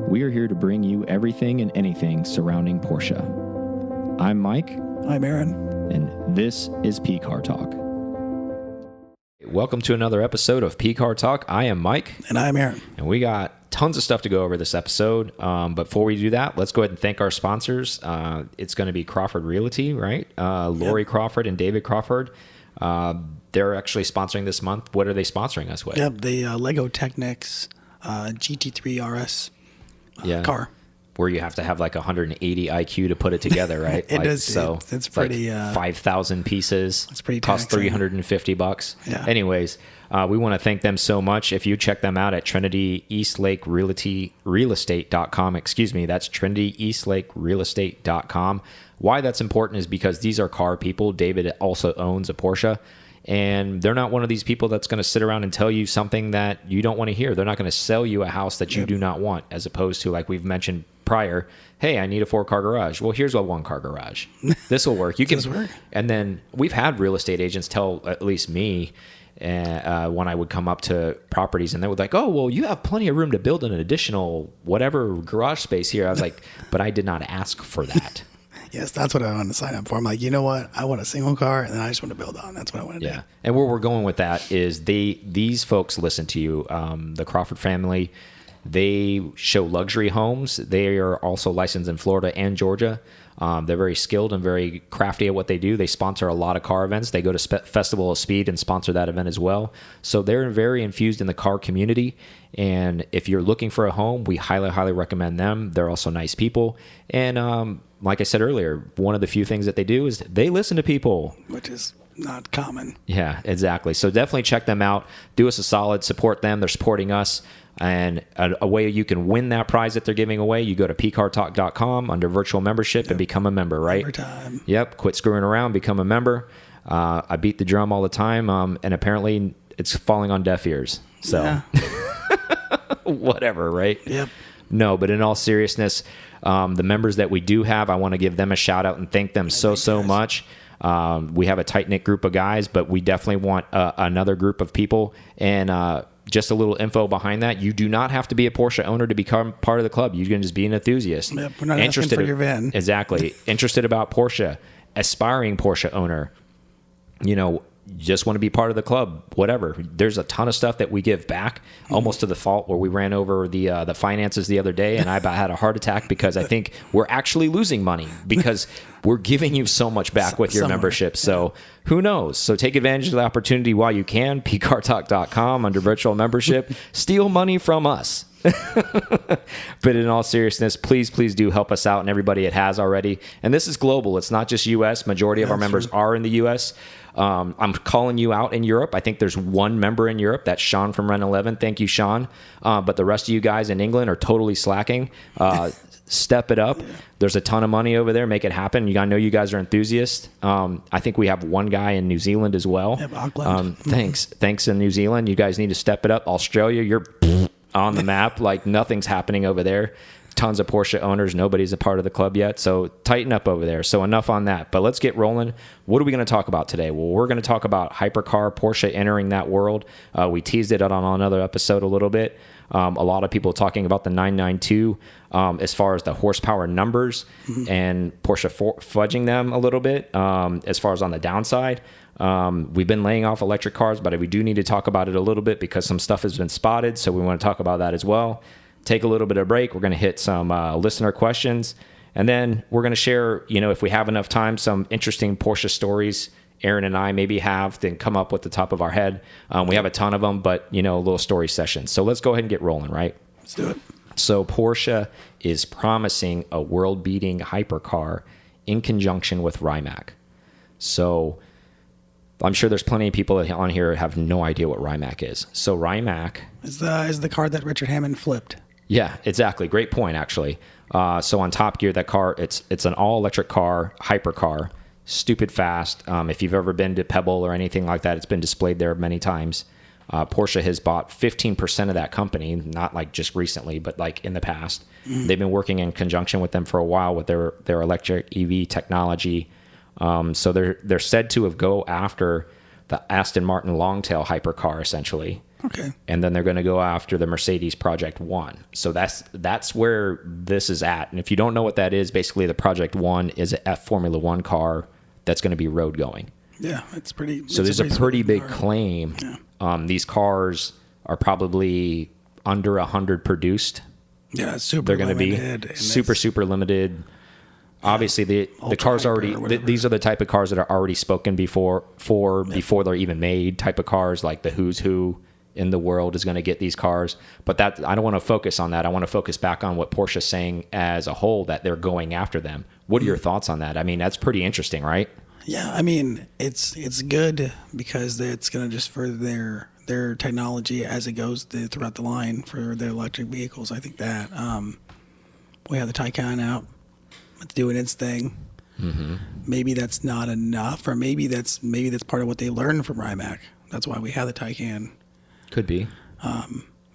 We are here to bring you everything and anything surrounding Porsche. I'm Mike. I'm Aaron. And this is P-Car Talk. Welcome to another episode of P-Car Talk. I am Mike. And I'm Aaron. And we got tons of stuff to go over this episode. But before we do that, let's go ahead and thank our sponsors. It's going to be Crawford Realty, right? Lori Crawford and David Crawford. They're actually sponsoring this month. What are they sponsoring us with? Yep, the Lego Technics GT3 RS car. Where you have to have like 180 IQ to put it together, right? It does. So it's pretty. Like 5,000 pieces. It's pretty cost taxing. $350. Yeah. Anyways, we want to thank them so much. If you check them out at Trinity East Lake Realestate.com, excuse me, that's Trinity East Lake Realestate.com. Why that's important is because these are car people. David also owns a Porsche. And they're not one of these people that's going to sit around and tell you something that you don't want to hear. They're not going to sell you a house that you do not want, as opposed to, like we've mentioned prior, hey, I need a 4-car garage. Well, here's a 1-car garage. This will work. You can work. And then we've had real estate agents tell, at least me, when I would come up to properties, and they would like, oh, well, you have plenty of room to build an additional whatever garage space here. I was like, but I did not ask for that. Yes, that's what I want to sign up for. I'm like, you know what? I want a single car, and then I just want to build on. That's what I want to do. And where we're going with that is these folks listen to you. The Crawford family, they show luxury homes. They are also licensed in Florida and Georgia. They're very skilled and very crafty at what they do. They sponsor a lot of car events. They go to Festival of Speed and sponsor that event as well. So they're very infused in the car community. And if you're looking for a home, we highly, highly recommend them. They're also nice people. And like I said earlier, one of the few things that they do is they listen to people. Which is not common. Yeah, exactly. So definitely check them out. Do us a solid. Support them. They're supporting us. And a way you can win that prize that they're giving away, you go to pcartalk.com under virtual membership and become a member, right? Member time. Yep. Quit screwing around. Become a member. I beat the drum all the time. And apparently it's falling on deaf ears. So whatever, right? Yep. No, but in all seriousness, the members that we do have, I want to give them a shout out and thank them so much. We have a tight-knit group of guys, but we definitely want another group of people. And just a little info behind that. You do not have to be a Porsche owner to become part of the club. You can just be an enthusiast. Yep, we're not asking for your VIN. Exactly. Interested about Porsche, aspiring Porsche owner, just want to be part of the club, whatever. There's a ton of stuff that we give back, almost to the fault where we ran over the finances the other day, and I had a heart attack because I think we're actually losing money because we're giving you so much back with your membership. So who knows? So take advantage of the opportunity while you can. pcartalk.com under virtual membership. Steal money from us. But in all seriousness, please do help us out, and everybody it has already. And this is global. It's not just U.S. Majority of our members are in the U.S. I'm calling you out in Europe. I think there's one member in Europe. That's Sean from Ren 11. Thank you, Sean. But the rest of you guys in England are totally slacking. Step it up. There's a ton of money over there. Make it happen. I know you guys are enthusiasts. I think we have one guy in New Zealand as well. Yeah, Auckland. Thanks in New Zealand. You guys need to step it up. Australia, you're on the map. Like nothing's happening over there. Tons of Porsche owners. Nobody's a part of the club yet. So tighten up over there. So enough on that. But let's get rolling. What are we going to talk about today? Well, we're going to talk about hypercar, Porsche entering that world. We teased it on another episode a little bit. A lot of people talking about the 992 as far as the horsepower numbers and Porsche fudging them a little bit as far as on the downside. We've been laying off electric cars, but we do need to talk about it a little bit because some stuff has been spotted. So we want to talk about that as well. Take a little bit of break. We're going to hit some listener questions. And then we're going to share, if we have enough time, some interesting Porsche stories Aaron and I maybe have then come up with the top of our head. We have a ton of them, but, a little story session. So let's go ahead and get rolling, right? Let's do it. So Porsche is promising a world-beating hypercar in conjunction with Rimac. So I'm sure there's plenty of people on here that have no idea what Rimac is. So Rimac is the car that Richard Hammond flipped. Yeah, exactly. Great point, actually. So on Top Gear, that car, it's an all-electric car, hypercar, stupid fast. If you've ever been to Pebble or anything like that, it's been displayed there many times. Porsche has bought 15% of that company, not like just recently, but like in the past. They've been working in conjunction with them for a while with their electric EV technology. So they're said to have go after the Aston Martin Longtail hypercar, essentially. Okay. And then they're going to go after the Mercedes Project One. So that's where this is at. And if you don't know what that is, basically the Project One is a Formula One car that's going to be road going. Yeah, it's pretty. So there's a pretty big car. claim. Yeah. These cars are probably under 100 produced. Yeah, super. They're going to be super limited. Obviously, the cars already. These are the type of cars that are already spoken before they're even made. Type of cars like the who's who in the world is going to get these cars. But that I don't want to focus on that. I want to focus back on what Porsche's saying as a whole, that they're going after them. What are your thoughts on that? I mean, that's pretty interesting, right? Yeah, I mean, it's good because it's going to just further their technology as it goes throughout the line for their electric vehicles. I think that we have the Taycan out. It's doing its thing. Mm-hmm. Maybe that's not enough, or maybe that's part of what they learned from Rimac. That's why we have the Taycan. Could be.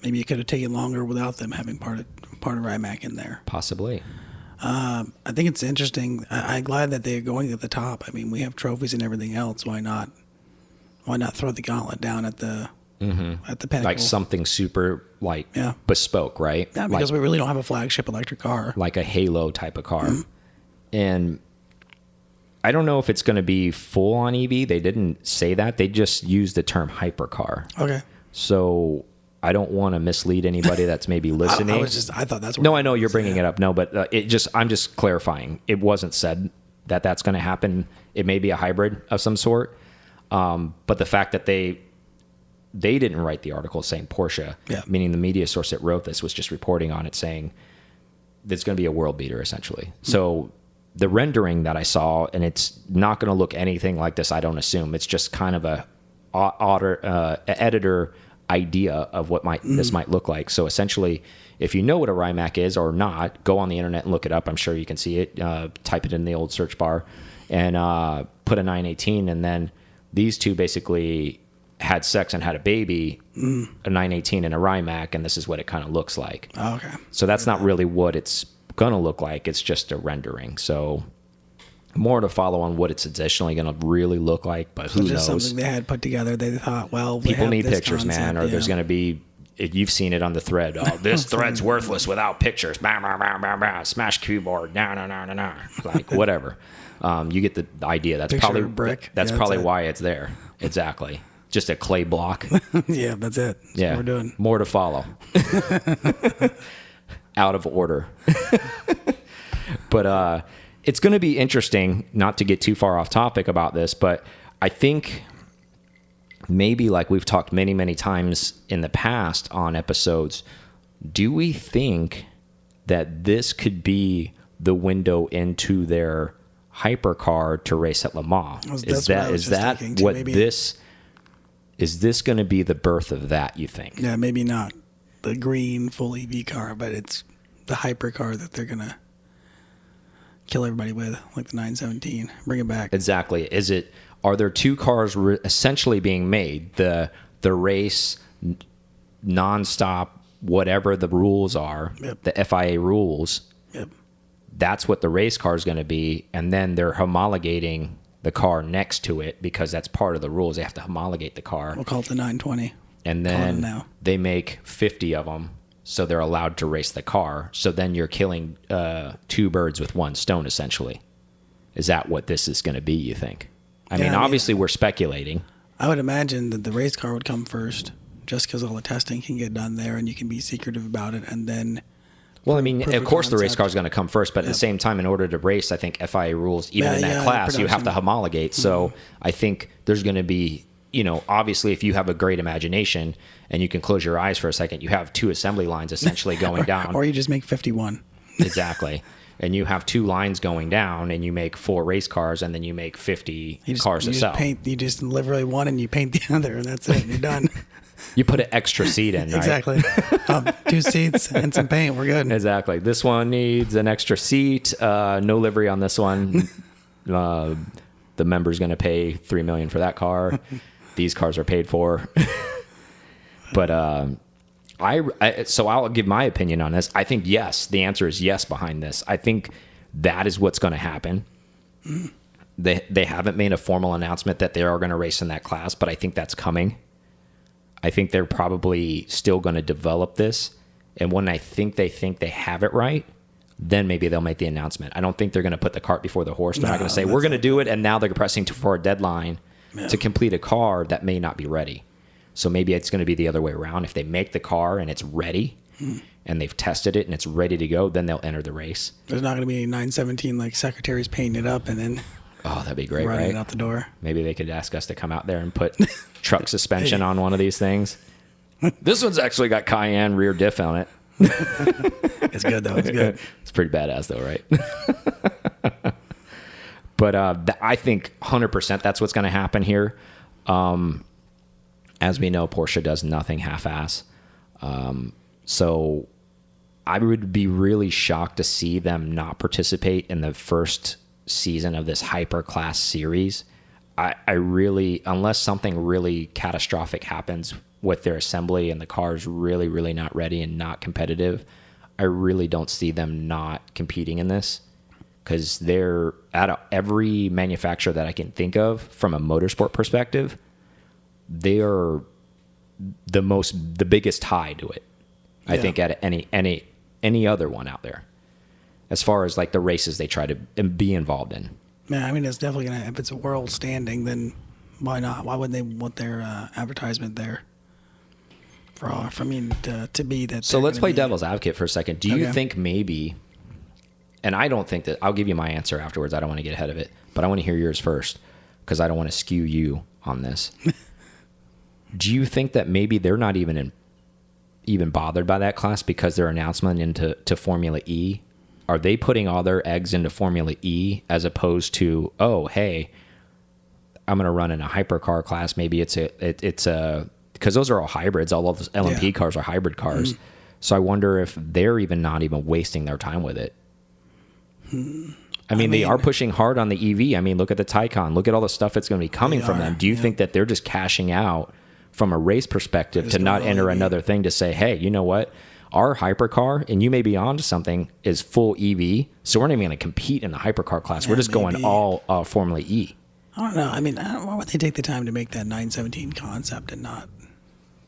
Maybe it could have taken longer without them having part of Rimac in there. Possibly. I think it's interesting. I'm glad that they're going to the top. I mean, we have trophies and everything else. Why not throw the gauntlet down at the pinnacle? Like something super bespoke, right? Yeah, because we really don't have a flagship electric car. Like a Halo type of car. Mm-hmm. And I don't know if it's going to be full on EV. They didn't say that. They just used the term hypercar. Okay. So I don't want to mislead anybody that's maybe listening. I thought that's what. No, I know you're bringing it up. No, but I'm just clarifying. It wasn't said that that's going to happen. It may be a hybrid of some sort. But the fact that they didn't write the article saying Porsche, meaning the media source that wrote this was just reporting on it saying it's going to be a world beater essentially. Mm-hmm. So the rendering that I saw, and it's not going to look anything like this, I don't assume. It's just kind of a editor idea of what this might look like. So essentially, if you know what a Rimac is or not, go on the internet and look it up. I'm sure you can see it. Type it in the old search bar and put a 918, and then these two basically had sex and had a baby, a 918 and a Rimac, and this is what it kind of looks like. Oh, okay. So that's not really what it's going to look like. It's just a rendering. So more to follow on what it's additionally going to really look like, but who knows? Something they had put together. They thought, well, people need pictures, man, or there's going to be. You've seen it on the thread. Oh, this thread's worthless without pictures. Bah, bah, bah, bah, bah. Smash keyboard. No. Like whatever. You get the idea. That's picture probably brick. That's probably why it's there. Exactly. Just a clay block. Yeah, that's it. That's what we're doing. More to follow. Out of order. But it's going to be interesting, not to get too far off topic about this, but I think maybe like we've talked many, many times in the past on episodes, do we think that this could be the window into their hypercar to race at Le Mans? Is this going to be the birth of that, you think? Yeah, maybe not the green full EV car, but it's the hypercar that they're going to kill everybody with, like the 917. Bring it back. Exactly. Are there two cars essentially being made? The race, nonstop, whatever the rules are, the FIA rules. Yep. That's what the race car is going to be, and then they're homologating the car next to it because that's part of the rules. They have to homologate the car. We'll call it the 920. And then they make 50 of them, so they're allowed to race the car. So then you're killing two birds with one stone, essentially. Is that what this is going to be, you think? I mean, obviously we're speculating. I would imagine that the race car would come first, just because all the testing can get done there and you can be secretive about it, and then... Well, I mean, of course the race car is going to come first, but at the same time, in order to race, I think FIA rules, even in that class, you have to homologate. So I think there's going to be, obviously if you have a great imagination and you can close your eyes for a second, you have two assembly lines essentially going down. Or you just make 51. Exactly. And you have two lines going down and you make 4 race cars and then you make 50 cars to sell. You just literally one and you paint the other and that's it. You're done. You put an extra seat in, right? Exactly. 2 seats and some paint. We're good. Exactly. This one needs an extra seat. No livery on this one. The member's going to pay $3 million for that car. These cars are paid for. But so I'll give my opinion on this. I think yes. The answer is yes behind this. I think that is what's going to happen. They haven't made a formal announcement that they are going to race in that class, but I think that's coming. I think they're probably still going to develop this. And when they think they have it right, then maybe they'll make the announcement. I don't think they're going to put the cart before the horse. They're not going to say, we're going to do it, and now they're pressing for a deadline to complete a car that may not be ready. So maybe it's going to be the other way around. If they make the car and it's ready, and they've tested it and it's ready to go, then they'll enter the race. There's not going to be any 917 like secretaries painting it up and then Oh, that'd be great, running right? out the door. Maybe they could ask us to come out there and put truck suspension on one of these things. This one's actually got Cayenne rear diff on it. It's good, though. It's good. It's pretty badass, though, right? But I think 100% that's what's going to happen here. As we know, Porsche does nothing half-ass. So I would be really shocked to see them not participate in the first season of this hyper-class series. I really, unless something really catastrophic happens with their assembly and the car's really, really not ready and not competitive, I really don't see them not competing in this, because they're every manufacturer that I can think of from a motorsport perspective, they are the biggest tie to it. I think at any other one out there, as far as like the races they try to be involved in. Yeah, I mean, it's definitely gonna. If it's a world standing, then why not? Why wouldn't they want their advertisement there? To be that. So let's play devil's advocate for a second. Do you think maybe? And I don't think that. I'll give you my answer afterwards. I don't want to get ahead of it, but I want to hear yours first, because I don't want to skew you on this. Do you think that maybe they're not even bothered by that class because their announcement into Formula E? Are they putting all their eggs into Formula E as opposed to, oh, hey, I'm going to run in a hypercar class. Maybe it's a because those are all hybrids. All of those LMP cars are hybrid cars. Mm-hmm. So I wonder if they're not even wasting their time with it. I mean, they are pushing hard on the EV. I mean, look at the Taycan. Look at all the stuff that's going to be coming from them. Do you think that they're just cashing out from a race perspective to not enter another thing to say, hey, you know what? Our hypercar, and you may be onto something, is full EV. So we're not even going to compete in the hypercar class. We're just going all Formula E. I don't know. I mean, why would they take the time to make that 917 concept and not?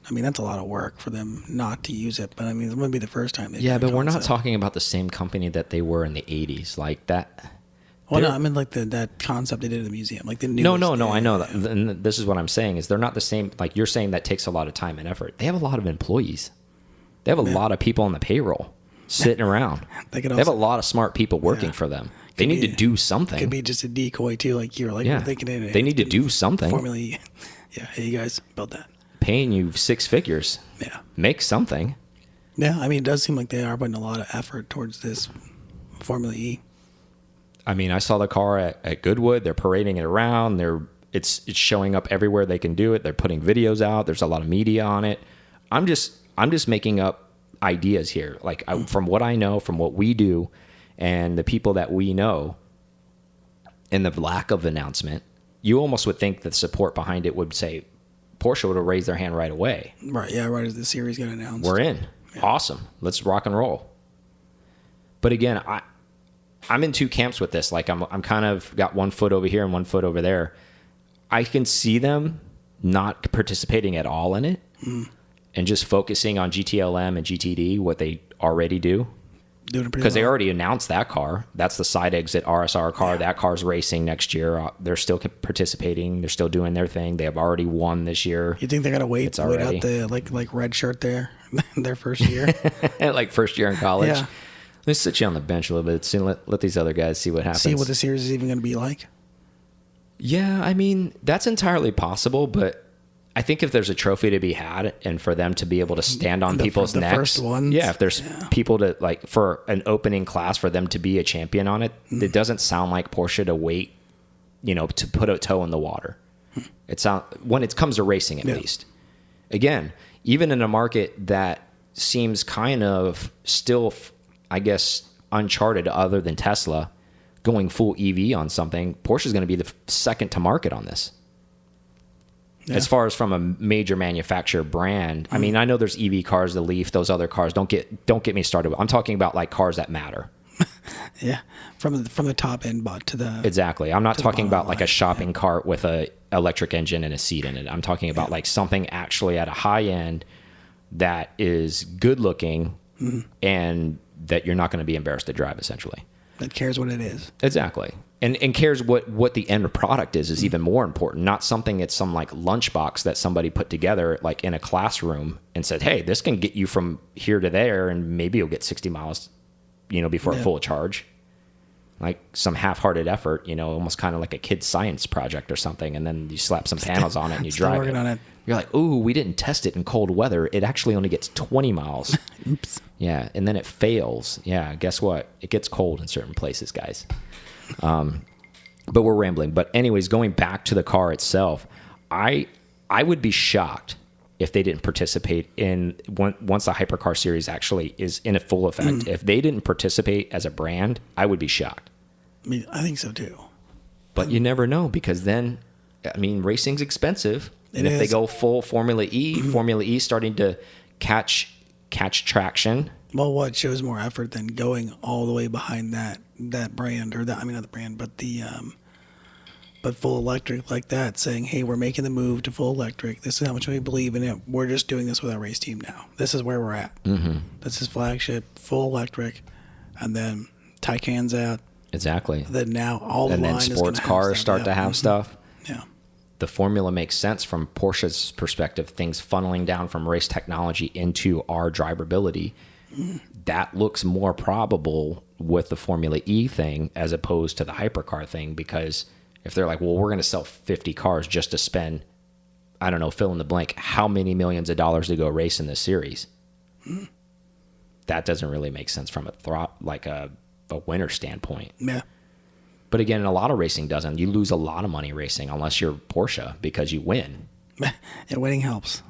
I mean, that's a lot of work for them not to use it. But I mean, it wouldn't be the first time. Yeah, but we're not talking about the same company that they were in the 80s. Like that. Well, no, I mean like that concept they did at the museum, like the newest. No. I know that. And this is what I'm saying is they're not the same. Like you're saying, that takes a lot of time and effort. They have a lot of employees. They have a lot of people on the payroll sitting around. They have a lot of smart people working for them. They need to do something. Could be just a decoy too, like you're like thinking it. They need to do something. Formula E. Yeah, hey, you guys build that. Paying you 6 figures. Yeah. Make something. Yeah, I mean, it does seem like they are putting a lot of effort towards this Formula E. I mean, I saw the car at Goodwood. They're parading it around. It's showing up everywhere they can do it. They're putting videos out. There's a lot of media on it. I'm just making up ideas here. Like from what I know, from what we do, and the people that we know, and the lack of announcement, you almost would think the support behind it would say Porsche would have raised their hand right away. Right. Yeah. Right as the series got announced, we're in. Yeah. Awesome. Let's rock and roll. But again, I'm in two camps with this. Like I'm kind of got one foot over here and one foot over there. I can see them not participating at all in it and just focusing on GTLM and GTD, what they already do. Because they already announced that car. That's the side exit RSR car. Yeah. That car's racing next year. They're still participating. They're still doing their thing. They have already won this year. You think they're gonna wait out the like red shirt there, their first year, like first year in college? Yeah. Let's sit you on the bench a little bit and let these other guys see what happens. See what the series is even going to be like. Yeah, I mean, that's entirely possible, but I think if there's a trophy to be had and for them to be able to stand on people's necks. First ones. Yeah, if there's people to, like, for an opening class for them to be a champion on it, it doesn't sound like Porsche to wait, to put a toe in the water. When it comes to racing, at least. Again, even in a market that seems kind of still, I guess, uncharted other than Tesla, going full EV on something, Porsche is going to be the second to market on this. Yeah. As far as from a major manufacturer brand, I mean, I know there's EV cars, the Leaf, those other cars. Don't get me started. I'm talking about like cars that matter. Yeah, from the top end bot to the Exactly. I'm not to the talking bottom about like line. a shopping cart with a electric engine and a seat in it. I'm talking about like something actually at a high end that is good looking and that you're not going to be embarrassed to drive, essentially. That cares what it is. Exactly. And cares what the end product is even more important. Not something that's some like lunchbox that somebody put together like in a classroom and said, hey, this can get you from here to there and maybe you'll get 60 miles, before a full charge. Like some half-hearted effort, almost kind of like a kid's science project or something. And then you slap some panels on it and you Still drive working it. on it. You're like, ooh, we didn't test it in cold weather. It actually only gets 20 miles. Oops. Yeah, and then it fails. Yeah, guess what? It gets cold in certain places, guys. But we're rambling. But anyways, going back to the car itself, I would be shocked if they didn't participate in once the hypercar series actually is in a full effect. If they didn't participate as a brand, I would be shocked. I mean, I think so too. But you never know because then, racing's expensive. And if they go full Formula E starting to catch traction. Well, what shows more effort than going all the way behind that brand or not the brand, but but full electric like that, saying, hey, we're making the move to full electric. This is how much we believe in it. We're just doing this with our race team now. This is where we're at. Mm-hmm. This is flagship, full electric, and then Taycan's out. Exactly. Then now all the and line then is sports gonna cars have start to have stuff. Yeah. The formula makes sense from Porsche's perspective, things funneling down from race technology into our drivability. That looks more probable with the Formula E thing as opposed to the hypercar thing, because if they're like, well, we're going to sell 50 cars just to spend, I don't know, fill in the blank, how many millions of dollars to go race in this series? That doesn't really make sense from a winner standpoint. Yeah. But again, a lot of racing doesn't. You lose a lot of money racing unless you're Porsche because you win. Yeah, winning helps.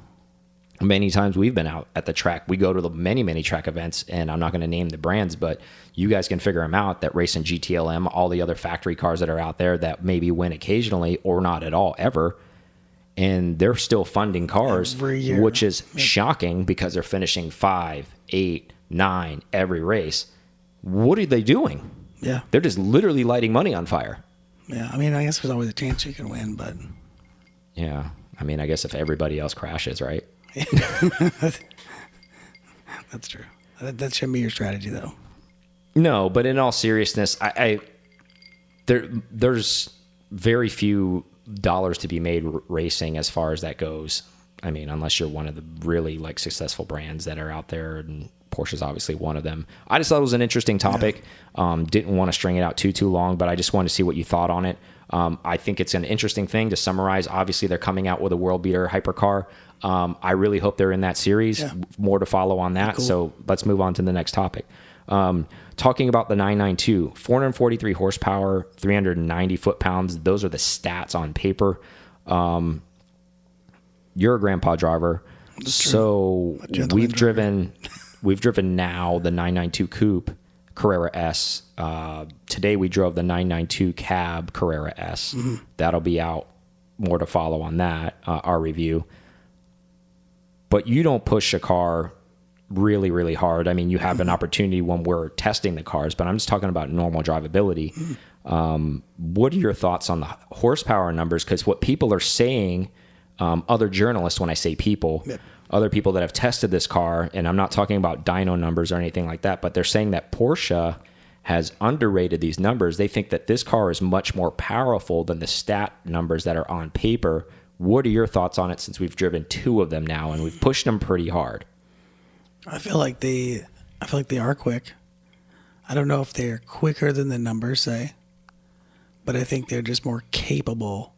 Many times we've been out at the track. We go to the many, many track events, and I'm not going to name the brands, but you guys can figure them out that racing GTLM, all the other factory cars that are out there that maybe win occasionally or not at all ever. And they're still funding cars, Every year. which is shocking because they're finishing 5, 8, 9 every race. What are they doing? Yeah. They're just literally lighting money on fire. Yeah. I mean, I guess there's always a chance you can win, but Yeah. I guess if everybody else crashes, right? that's true. That shouldn't be your strategy, though. No, but in all seriousness, there's very few dollars to be made racing as far as that goes. Unless you're one of the really successful brands that are out there, and Porsche's obviously one of them. I just thought it was an interesting topic. Yeah. Didn't want to string it out too long, but I just wanted to see what you thought on it. I think it's an interesting thing to summarize. Obviously, they're coming out with a world beater hypercar. I really hope they're in that series. Yeah. More to follow on that. Cool. So let's move on to the next topic. Talking about the 992, 443 horsepower, 390 foot-pounds. Those are the stats on paper. You're a grandpa driver. So we've driven now the 992 Coupe Carrera S. Today we drove the 992 Cab Carrera S. Mm-hmm. That'll be out. More to follow on that, our review. But you don't push a car really, really hard. You have an opportunity when we're testing the cars, but I'm just talking about normal drivability. What are your thoughts on the horsepower numbers? Because what people are saying, other journalists, when I say people, yep. Other people that have tested this car, and I'm not talking about dyno numbers or anything like that, but they're saying that Porsche has underrated these numbers. They think that this car is much more powerful than the stat numbers that are on paper. What are your thoughts on it, since we've driven 2 of them now and we've pushed them pretty hard? I feel like they are quick. I don't know if they're quicker than the numbers say, but I think they're just more capable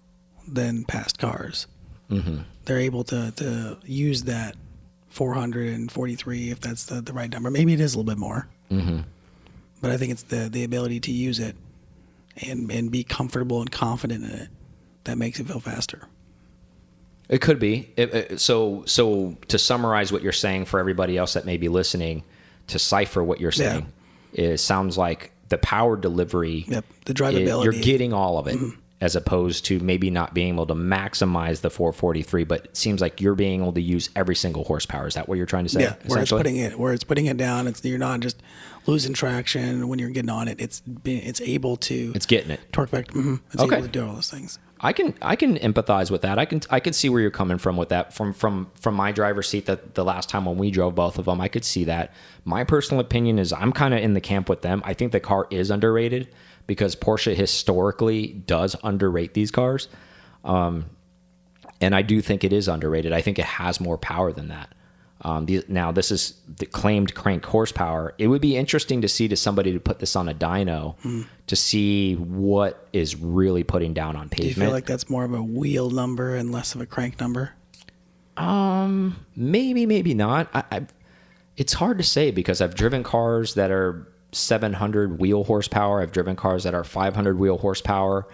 than past cars. Mm-hmm. They're able to use that 443, if that's the right number. Maybe it is a little bit more. Mm-hmm. But I think it's the ability to use it and be comfortable and confident in it that makes it feel faster. It could be. So to summarize what you're saying for everybody else that may be listening, to cipher what you're saying, it sounds like the power delivery, the drivability, you're getting all of it, as opposed to maybe not being able to maximize the 443. But it seems like you're being able to use every single horsepower. Is that what you're trying to say? Yeah, where it's putting it down. You're not just losing traction when you're getting on it. It's able to. It's getting it. Torque vector. It's Okay. able to do all those things. I can empathize with that. I can see where you're coming from with that. From my driver's seat, that the last time when we drove both of them, I could see that. My personal opinion is I'm kind of in the camp with them. I think the car is underrated because Porsche historically does underrate these cars, and I do think it is underrated. I think it has more power than that. Now this is the claimed crank horsepower. It would be interesting to see somebody to put this on a dyno to see what is really putting down on pavement. Do you feel like that's more of a wheel number and less of a crank number? Maybe not. It's hard to say because I've driven cars that are 700 wheel horsepower. I've driven cars that are 500 wheel horsepower.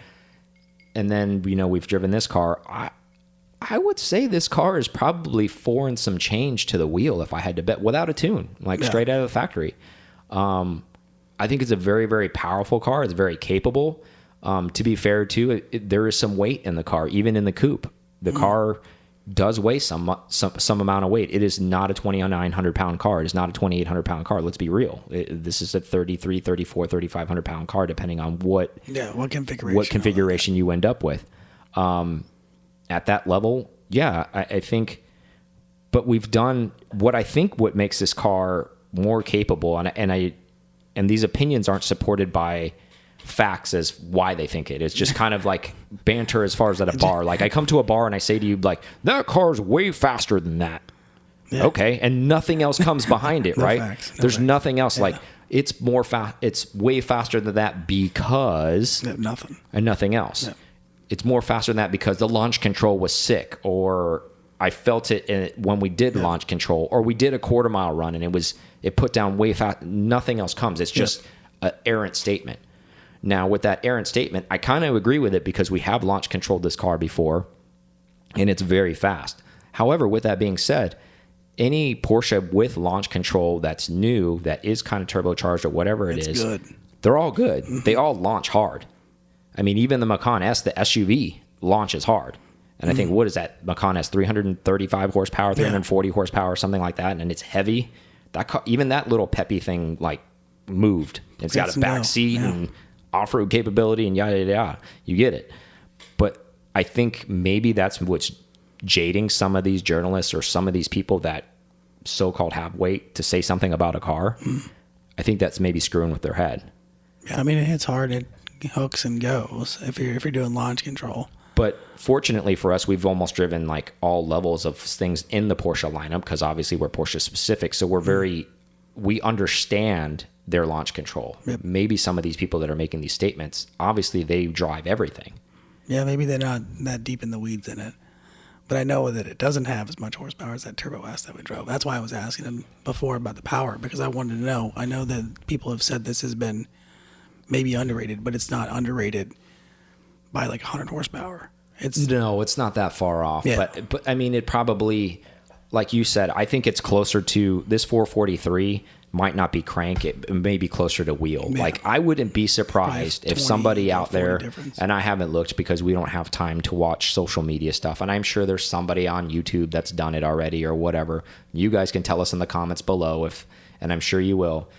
And then, we've driven this car. I would say this car is probably 4 and some change to the wheel if I had to bet, without a tune, straight out of the factory. I think it's a very, very powerful car. It's very capable. To be fair, too, there is some weight in the car, even in the coupe. The car does weigh some amount of weight. It is not a 2,900-pound car. It is not a 2,800-pound car. Let's be real. This is a 33, 34, 3,500-pound car, depending on what configuration you end up with. At that level, I think. But we've done what makes this car more capable, and these opinions aren't supported by facts as why they think it. It's just kind of like banter as far as at a bar. Like I come to a bar and I say to you, like, that car's way faster than that. Yeah. Okay. And nothing else comes behind it, right? Facts. There's nothing else. Yeah. Like it's more fast. It's way faster than that because nothing and nothing else. Yeah. It's more faster than that because the launch control was sick, or I felt it when we did launch control, or we did a quarter-mile run and it put down way fast. Nothing else comes. It's just an errant statement. Now, with that errant statement, I kind of agree with it because we have launch controlled this car before, and it's very fast. However, with that being said, any Porsche with launch control that's new, that is kind of turbocharged or whatever it's good. They're all good. Mm-hmm. They all launch hard. I mean, even the Macan S, the SUV, launches hard. And I think, what is that? Macan S, 335 horsepower, 340 horsepower, something like that, and it's heavy. That car, even that little peppy thing, moved. It's got a back seat and off-road capability and yada, yada, yada. You get it. But I think maybe that's what's jading some of these journalists or some of these people that so-called have weight to say something about a car. I think that's maybe screwing with their head. Yeah, I mean, it hits hard. It hooks and goes if you're doing launch control. But fortunately for us, we've almost driven all levels of things in the Porsche lineup because obviously we're Porsche specific. So we understand their launch control. Yep. Maybe some of these people that are making these statements, obviously they drive everything. Yeah, maybe they're not that deep in the weeds in it. But I know that it doesn't have as much horsepower as that Turbo S that we drove. That's why I was asking him before about the power, because I wanted to know. I know that people have said this has been maybe underrated, but it's not underrated by 100 horsepower. No, it's not that far off. Yeah. But I mean, it probably, like you said, I think it's closer to this 443 might not be crank. It may be closer to wheel. Yeah. I wouldn't be surprised if somebody out there, and I haven't looked because we don't have time to watch social media stuff, and I'm sure there's somebody on YouTube that's done it already or whatever. You guys can tell us in the comments below and I'm sure you will.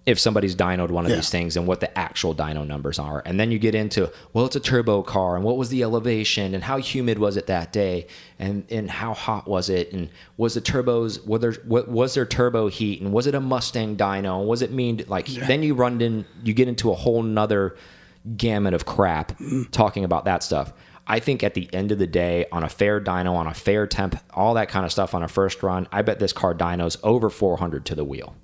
If somebody's dynoed one of these things and what the actual dyno numbers are. And then you get into, well, it's a turbo car, and what was the elevation, and how humid was it that day, and how hot was it, and was the turbos, was there turbo heat, and was it a Mustang dyno, and was it then you get into a whole nother gamut of crap talking about that stuff. I think at the end of the day, on a fair dyno, on a fair temp, all that kind of stuff on a first run, I bet this car dynos over 400 to the wheel.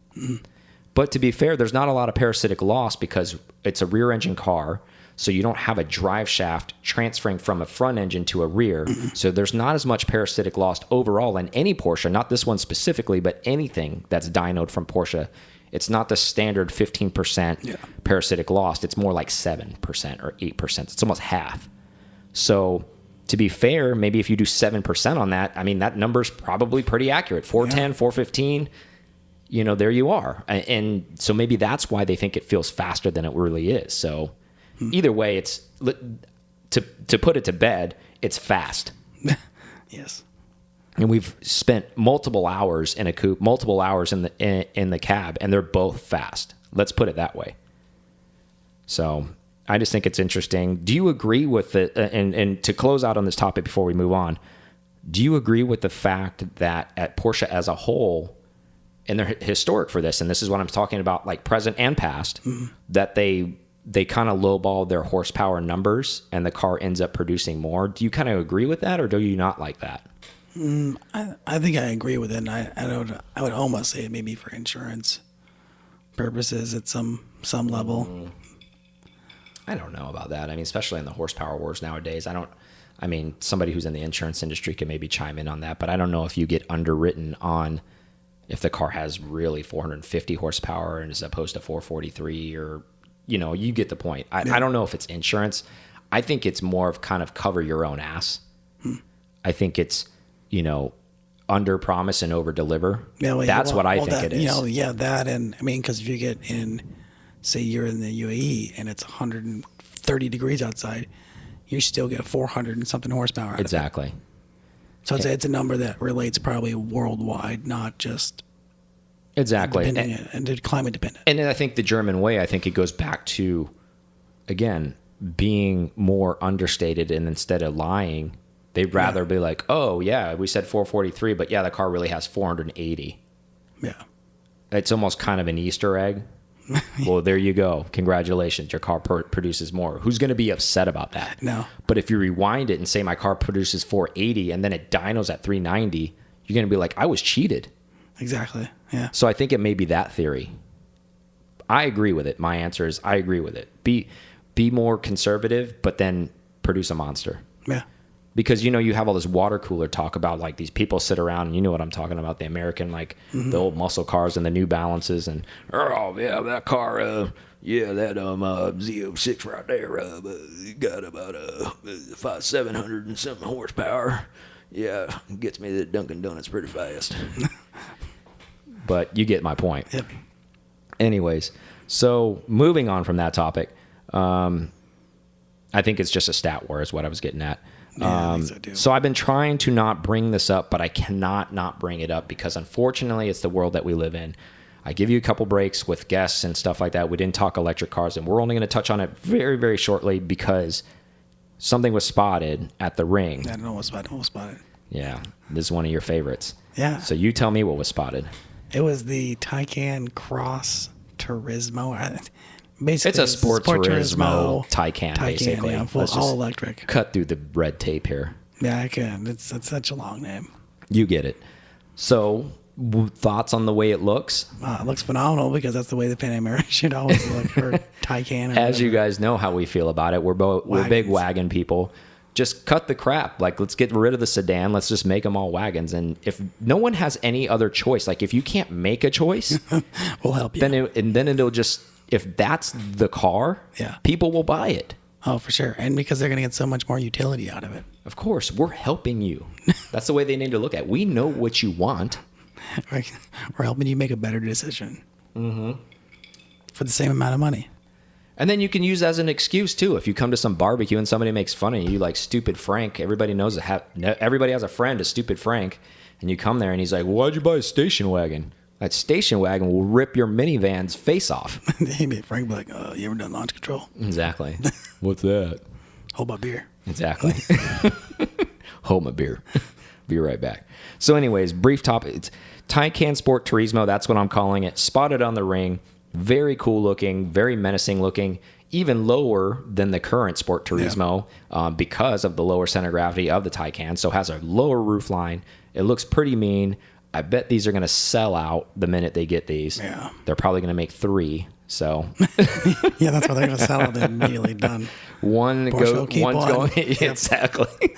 But to be fair, there's not a lot of parasitic loss because it's a rear engine car. So you don't have a drive shaft transferring from a front engine to a rear. So there's not as much parasitic loss overall in any Porsche, not this one specifically, but anything that's dynoed from Porsche. It's not the standard 15% parasitic loss. It's more like 7% or 8%. It's almost half. So to be fair, maybe if you do 7% on that, I mean, that number's probably pretty accurate. 410, 415. There you are. And so maybe that's why they think it feels faster than it really is. So either way, it's to put it to bed, it's fast. Yes. And we've spent multiple hours in a coupe, multiple hours in the cab, and they're both fast. Let's put it that way. So I just think it's interesting. Do you agree with it? And to close out on this topic before we move on, do you agree with the fact that at Porsche as a whole, and they're historic for this, and this is what I'm talking about, like present and past, that they kind of lowball their horsepower numbers and the car ends up producing more? Do you kind of agree with that, or do you not like that? I think I agree with it. And I would almost say it maybe for insurance purposes at some level. I don't know about that. I mean, especially in the horsepower wars nowadays, somebody who's in the insurance industry can maybe chime in on that, but I don't know if you get underwritten on if the car has really 450 horsepower as opposed to 443, or, you get the point. I don't know if it's insurance. I think it's more of kind of cover your own ass. I think it's, under promise and over deliver. Yeah, that's what I think it is. That, and I mean, because if you get in, say you're in the UAE and it's 130 degrees outside, you still get 400 and something horsepower out exactly. of it. So I'd say it's a number that relates probably worldwide, not just exactly and climate dependent. And then I think the German way, I think it goes back to, again, being more understated, and instead of lying, they'd rather be like, oh, yeah, we said 443, but yeah, the car really has 480. Yeah. It's almost kind of an Easter egg. Well, there you go. Congratulations. Your car produces more. Who's going to be upset about that? No. But if you rewind it and say my car produces 480 and then it dynos at 390, you're going to be like, I was cheated. Exactly. Yeah. So I think it may be that theory. I agree with it. My answer is I agree with it. Be more conservative, but then produce a monster. Yeah. Because, you have all this water cooler talk about, like, these people sit around, and you know what I'm talking about, the American, like, the old muscle cars and the New Balances, and, oh, yeah, that car, that Z06 right there, got about 700 and something horsepower. Yeah, gets me to Dunkin' Donuts pretty fast. But you get my point. Yep. Anyways, so moving on from that topic, I think it's just a stat war is what I was getting at. Yeah, I think so too. So I've been trying to not bring this up, but I cannot not bring it up because unfortunately it's the world that we live in. I give you a couple breaks with guests and stuff like that. We didn't talk electric cars, and we're only going to touch on it very, very shortly because something was spotted at the ring. I don't know what spotted. Yeah, this is one of your favorites. Yeah. So you tell me what was spotted. It was the Taycan Cross Turismo. Basically, it's a Sport Turismo Taycan, basically. Yeah, all electric. Cut through the red tape here. Yeah, I can. It's such a long name. You get it. So, thoughts on the way it looks? It looks phenomenal because that's the way the Pan American should always look, or Taycan. Or As you guys know how we feel about it, we're big wagon people. Just cut the crap. Like, let's get rid of the sedan. Let's just make them all wagons. And if no one has any other choice, like if you can't make a choice, we'll help you. Then it'll just, if that's the car, people will buy it. Oh, for sure. And because they're going to get so much more utility out of it. Of course. We're helping you. That's the way they need to look at it. We know what you want. We're helping you make a better decision. For the same amount of money. And then you can use as an excuse, too. If you come to some barbecue and somebody makes fun of you, like Stupid Frank, everybody knows everybody has a friend, a Stupid Frank. And you come there and he's like, why'd you buy a station wagon? That station wagon will rip your minivan's face off. Frank be like, you ever done launch control? Exactly. What's that? Hold my beer. Exactly. Hold my beer. Be right back. So anyways, brief topic. It's Taycan Sport Turismo. That's what I'm calling it. Spotted on the ring. Very cool looking. Very menacing looking. Even lower than the current Sport Turismo because of the lower center of gravity of the Taycan. So it has a lower roof line. It looks pretty mean. I bet these are going to sell out the minute they get these. Yeah. They're probably going to make 3. So yeah, that's what they're going to sell. They're immediately done. One's going. Exactly.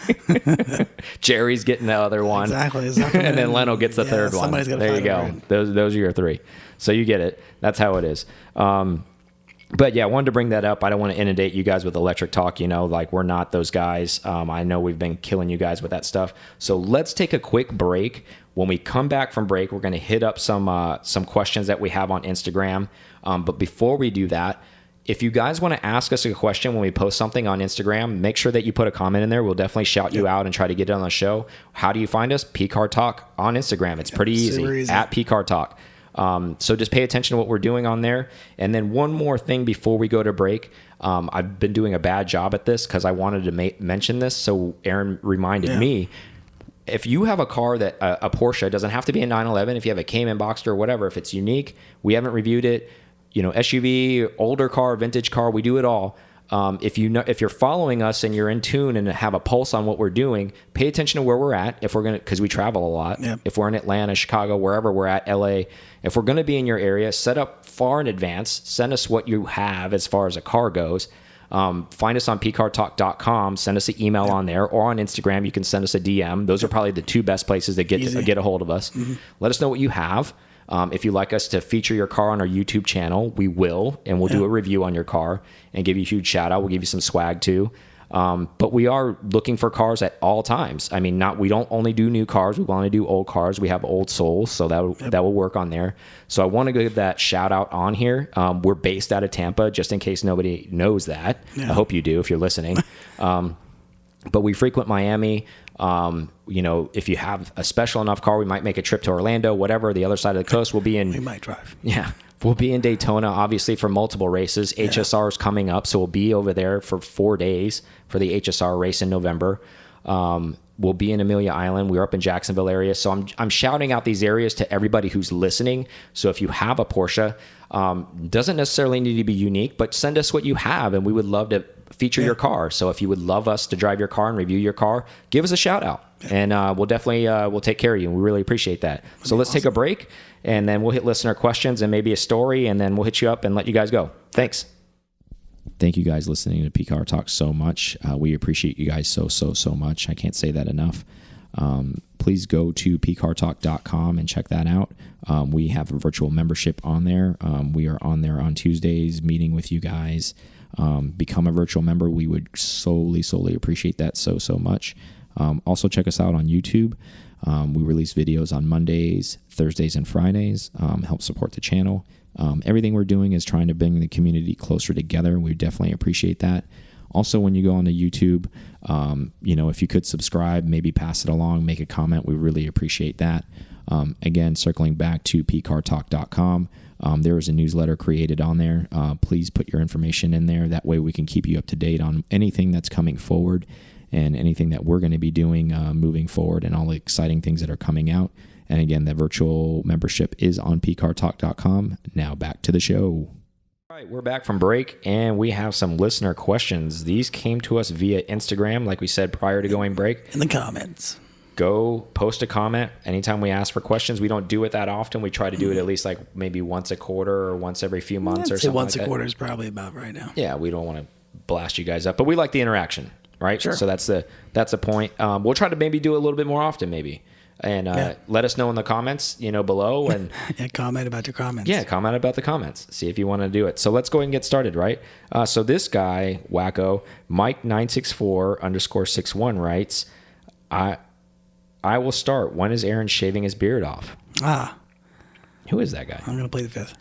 Jerry's getting the other one. Exactly. And then Leno gets the third one. There you go. Those are your 3. So you get it. That's how it is. But yeah, I wanted to bring that up. I don't want to inundate you guys with electric talk. Like we're not those guys. I know we've been killing you guys with that stuff. So let's take a quick break. When we come back from break, we're going to hit up some questions that we have on Instagram. But before we do that, if you guys want to ask us a question when we post something on Instagram, make sure that you put a comment in there. We'll definitely shout you out and try to get it on the show. How do you find us? PCAR Talk on Instagram. It's pretty easy. At PCAR Talk. So just pay attention to what we're doing on there. And then one more thing before we go to break. I've been doing a bad job at this because I wanted to mention this. So Aaron reminded me. If you have a car that a Porsche, it doesn't have to be a 911. If you have a Cayman Boxster or whatever, if it's unique, we haven't reviewed it. You know, SUV, older car, vintage car, we do it all. If you're following us and you're in tune and have a pulse on what we're doing, pay attention to where we're at. If we're gonna, because we travel a lot. Yep. If we're in Atlanta, Chicago, wherever we're at, LA, if we're gonna be in your area, set up far in advance. Send us what you have as far as a car goes. Find us on pcartalk.com. Send us an email on there, or on Instagram. You can send us a DM. Those are probably the two best places to get a hold of us. Mm-hmm. Let us know what you have. If you'd like us to feature your car on our YouTube channel, we will, and we'll do a review on your car and give you a huge shout out. We'll give you some swag too. But we are looking for cars at all times. I mean, we don't only do new cars. We want to do old cars. We have old souls, so that will work on there. So I want to give that shout out on here. We're based out of Tampa, just in case nobody knows that. Yeah. I hope you do if you're listening. But we frequent Miami. You know, if you have a special enough car, we might make a trip to Orlando, whatever, the other side of the coast. We'll be in. We might drive. Yeah. We'll be in Daytona, obviously, for multiple races. Yeah. HSR is coming up, so we'll be over there for 4 days for the HSR race in November. We'll be in Amelia Island. We're up in Jacksonville area. So I'm shouting out these areas to everybody who's listening. So if you have a Porsche, doesn't necessarily need to be unique, but send us what you have, and we would love to feature your car. So if you would love us to drive your car and review your car, give us a shout out, and we'll definitely we'll take care of you, and we really appreciate that. So let's take a break, and then we'll hit listener questions and maybe a story, and then we'll hit you up and let you guys go. Thanks. Thank you guys listening to PCAR Talk so much. We appreciate you guys so much. I can't say that enough. Please go to pcartalk.com and check that out. We have a virtual membership on there. We are on there on Tuesdays meeting with you guys. Become a virtual member. We would solely appreciate that so much. Also check us out on YouTube. We release videos on Mondays, Thursdays, and Fridays. Help support the channel. Everything we're doing is trying to bring the community closer together. We definitely appreciate that. Also, when you go onto YouTube, you know, if you could subscribe, maybe pass it along, make a comment, we really appreciate that. Again, circling back to pcartalk.com, there is a newsletter created on there. Please put your information in there. That way we can keep you up to date on anything that's coming forward and anything that we're going to be doing moving forward, and all the exciting things that are coming out. And again, the virtual membership is on pcartalk.com. Now back to the show. All right, we're back from break, and we have some listener questions. These came to us via Instagram, like we said prior to going break. In the comments. Go post a comment anytime we ask for questions. We don't do it that often. We try to do it at least like maybe once a quarter or once every few months or something once like a quarter is probably about right now. Yeah, we don't want to blast you guys up, but we like the interaction, right? Sure. So that's the point. We'll try to maybe do it a little bit more often, maybe. And let us know in the comments, you know, below. And comment about your comments. Yeah, comment about the comments. See if you want to do it. So let's go ahead and get started, right? So this guy, wacko, Mike964_61 writes, I will start. When is Aaron shaving his beard off? Who is that guy? I'm going to play the fifth.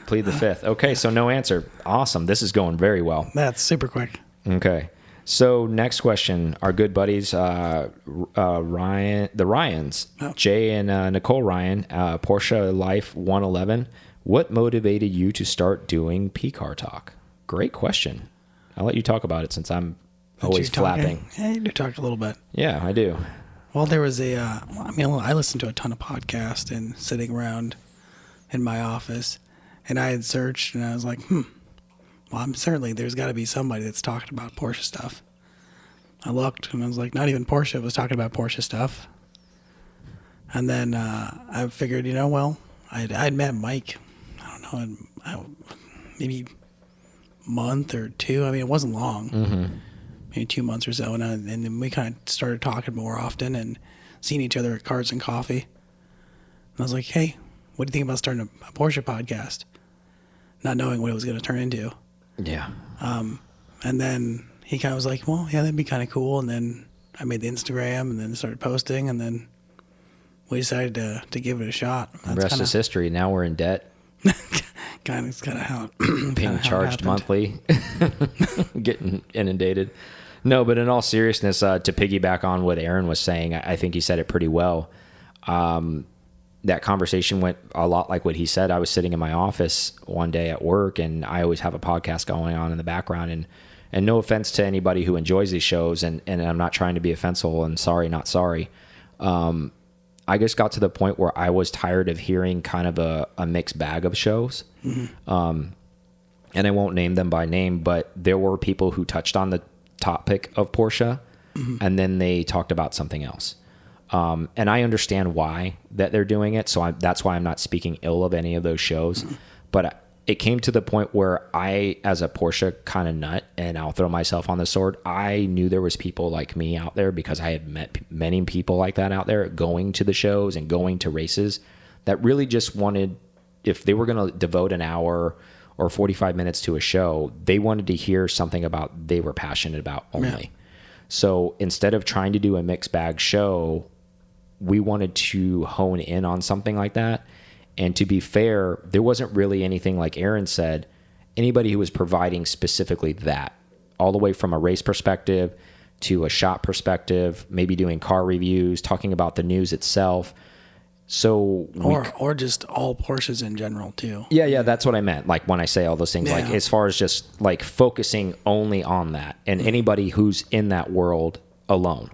Plead the fifth. Okay, so no answer. Awesome. This is going very well. That's super quick. Okay. So next question, our good buddies, Ryan, the Ryans, Jay and Nicole Ryan, Porsche Life 111. What motivated you to start doing PCAR Talk? Great question. I'll let you talk about it since I'm always flapping. Yeah, you do talk a little bit. Yeah, I do. Well, there was I listened to a ton of podcasts and sitting around in my office, and I had searched, and I was like, well, there's got to be somebody that's talking about Porsche stuff. I looked, and I was like, not even Porsche was talking about Porsche stuff. And then I figured, I'd met Mike, I don't know, maybe a month or two. I mean, it wasn't long, maybe 2 months or so. And then we kind of started talking more often and seeing each other at Cars and Coffee. And I was like, hey, what do you think about starting a Porsche podcast? Not knowing what it was going to turn into. Yeah. And then he kind of was like, well, yeah, that'd be kind of cool. And then I made the Instagram and then started posting, and then we decided to give it a shot. The rest is history. Now we're in debt. kind of how being charged happened. monthly, getting inundated. No, but in all seriousness, to piggyback on what Aaron was saying, I think he said it pretty well. That conversation went a lot like what he said. I was sitting in my office one day at work, and I always have a podcast going on in the background. And no offense to anybody who enjoys these shows, and I'm not trying to be offensive, and sorry, not sorry. I just got to the point where I was tired of hearing kind of a mixed bag of shows. Mm-hmm. And I won't name them by name, but there were people who touched on the topic of Porsche, mm-hmm. and then they talked about something else. And I understand why that they're doing it. So that's why I'm not speaking ill of any of those shows. Mm-hmm. But it came to the point where I, as a Porsche kind of nut, and I'll throw myself on the sword, I knew there was people like me out there because I had met many people like that out there going to the shows and going to races that really just wanted, if they were going to devote an hour or 45 minutes to a show, they wanted to hear something about they were passionate about only. Yeah. So instead of trying to do a mixed bag show, we wanted to hone in on something like that. And to be fair, there wasn't really anything, like Aaron said, anybody who was providing specifically that, all the way from a race perspective to a shop perspective, maybe doing car reviews, talking about the news itself. So or just all Porsches in general too. Yeah, that's what I meant. Like when I say all those things, like as far as just like focusing only on that, and anybody who's in that world alone.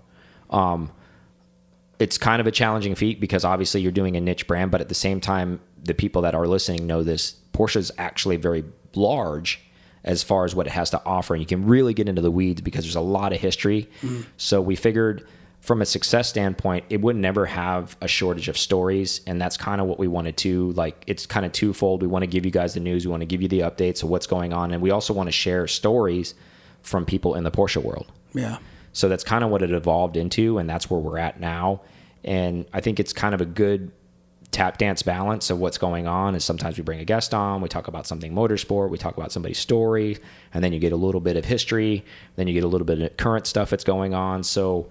It's kind of a challenging feat because obviously you're doing a niche brand, but at the same time, the people that are listening know this. Porsche is actually very large as far as what it has to offer. And you can really get into the weeds because there's a lot of history. Mm. So we figured from a success standpoint, it would never have a shortage of stories. And that's kind of what we wanted to, like, it's kind of twofold. We want to give you guys the news. We want to give you the updates of what's going on. And we also want to share stories from people in the Porsche world. Yeah. So that's kind of what it evolved into, and that's where we're at now. And I think it's kind of a good tap dance balance of what's going on. Is sometimes we bring a guest on, we talk about something motorsport, we talk about somebody's story, and then you get a little bit of history, then you get a little bit of current stuff that's going on. So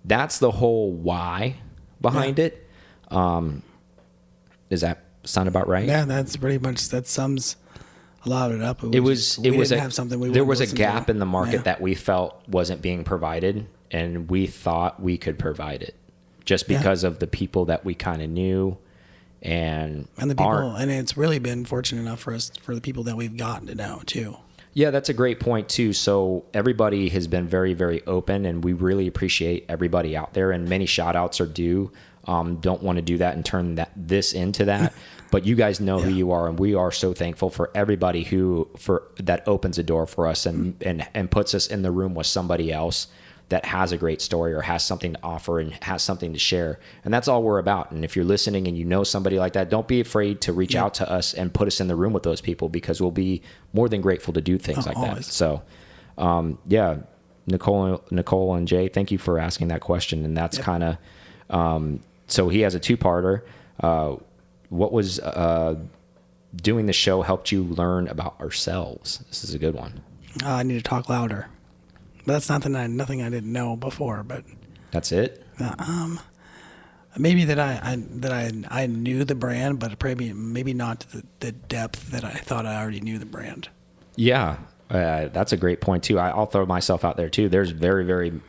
that's the whole why behind it. Does that sound about right? Yeah, that's pretty much, that sums a lot of it up. There was a gap in the market that we felt wasn't being provided, and we thought we could provide it just because of the people that we kind of knew and the people, and it's really been fortunate enough for us, for the people that we've gotten to know too. Yeah, that's a great point too. So everybody has been very, very open, and we really appreciate everybody out there, and many shout outs are due. Don't want to do that and turn this into that. But you guys know who you are, and we are so thankful for everybody that opens a door for us and puts us in the room with somebody else that has a great story or has something to offer and has something to share. And that's all we're about. And if you're listening and you know somebody like that, don't be afraid to reach out to us and put us in the room with those people, because we'll be more than grateful to do things like that. So, Nicole and Jay, thank you for asking that question. And that's kind of, so he has a two-parter. What was doing the show helped you learn about ourselves? This is a good one. I need to talk louder. But that's nothing I didn't know before. But that's it. Maybe that I knew the brand, but maybe not to the depth that I thought I already knew the brand. Yeah, that's a great point too. I'll throw myself out there too. There's very, very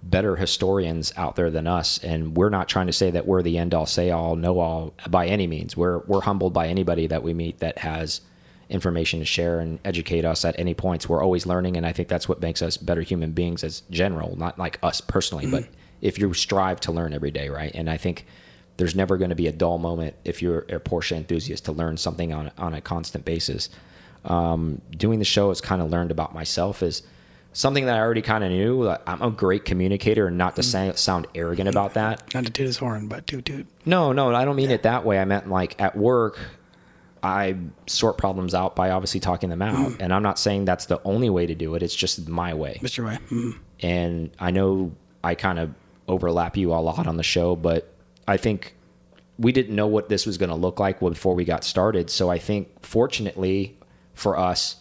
better historians out there than us, and we're not trying to say that we're the end all, say all, know all by any means. We're humbled by anybody that we meet that has information to share and educate us at any points. We're always learning, and I think that's what makes us better human beings as general, not like us personally, but if you strive to learn every day, right? And I think there's never going to be a dull moment if you're a Porsche enthusiast to learn something on a constant basis. Doing the show has kind of learned about myself is something that I already kind of knew. I'm a great communicator, and not to sound arrogant about that. Not to toot his horn, but toot. No, I don't mean it that way. I meant like at work, I sort problems out by obviously talking them out. And I'm not saying that's the only way to do it. It's just my way. Mr. Way. And I know I kind of overlap you a lot on the show, but I think we didn't know what this was going to look like before we got started. So I think fortunately for us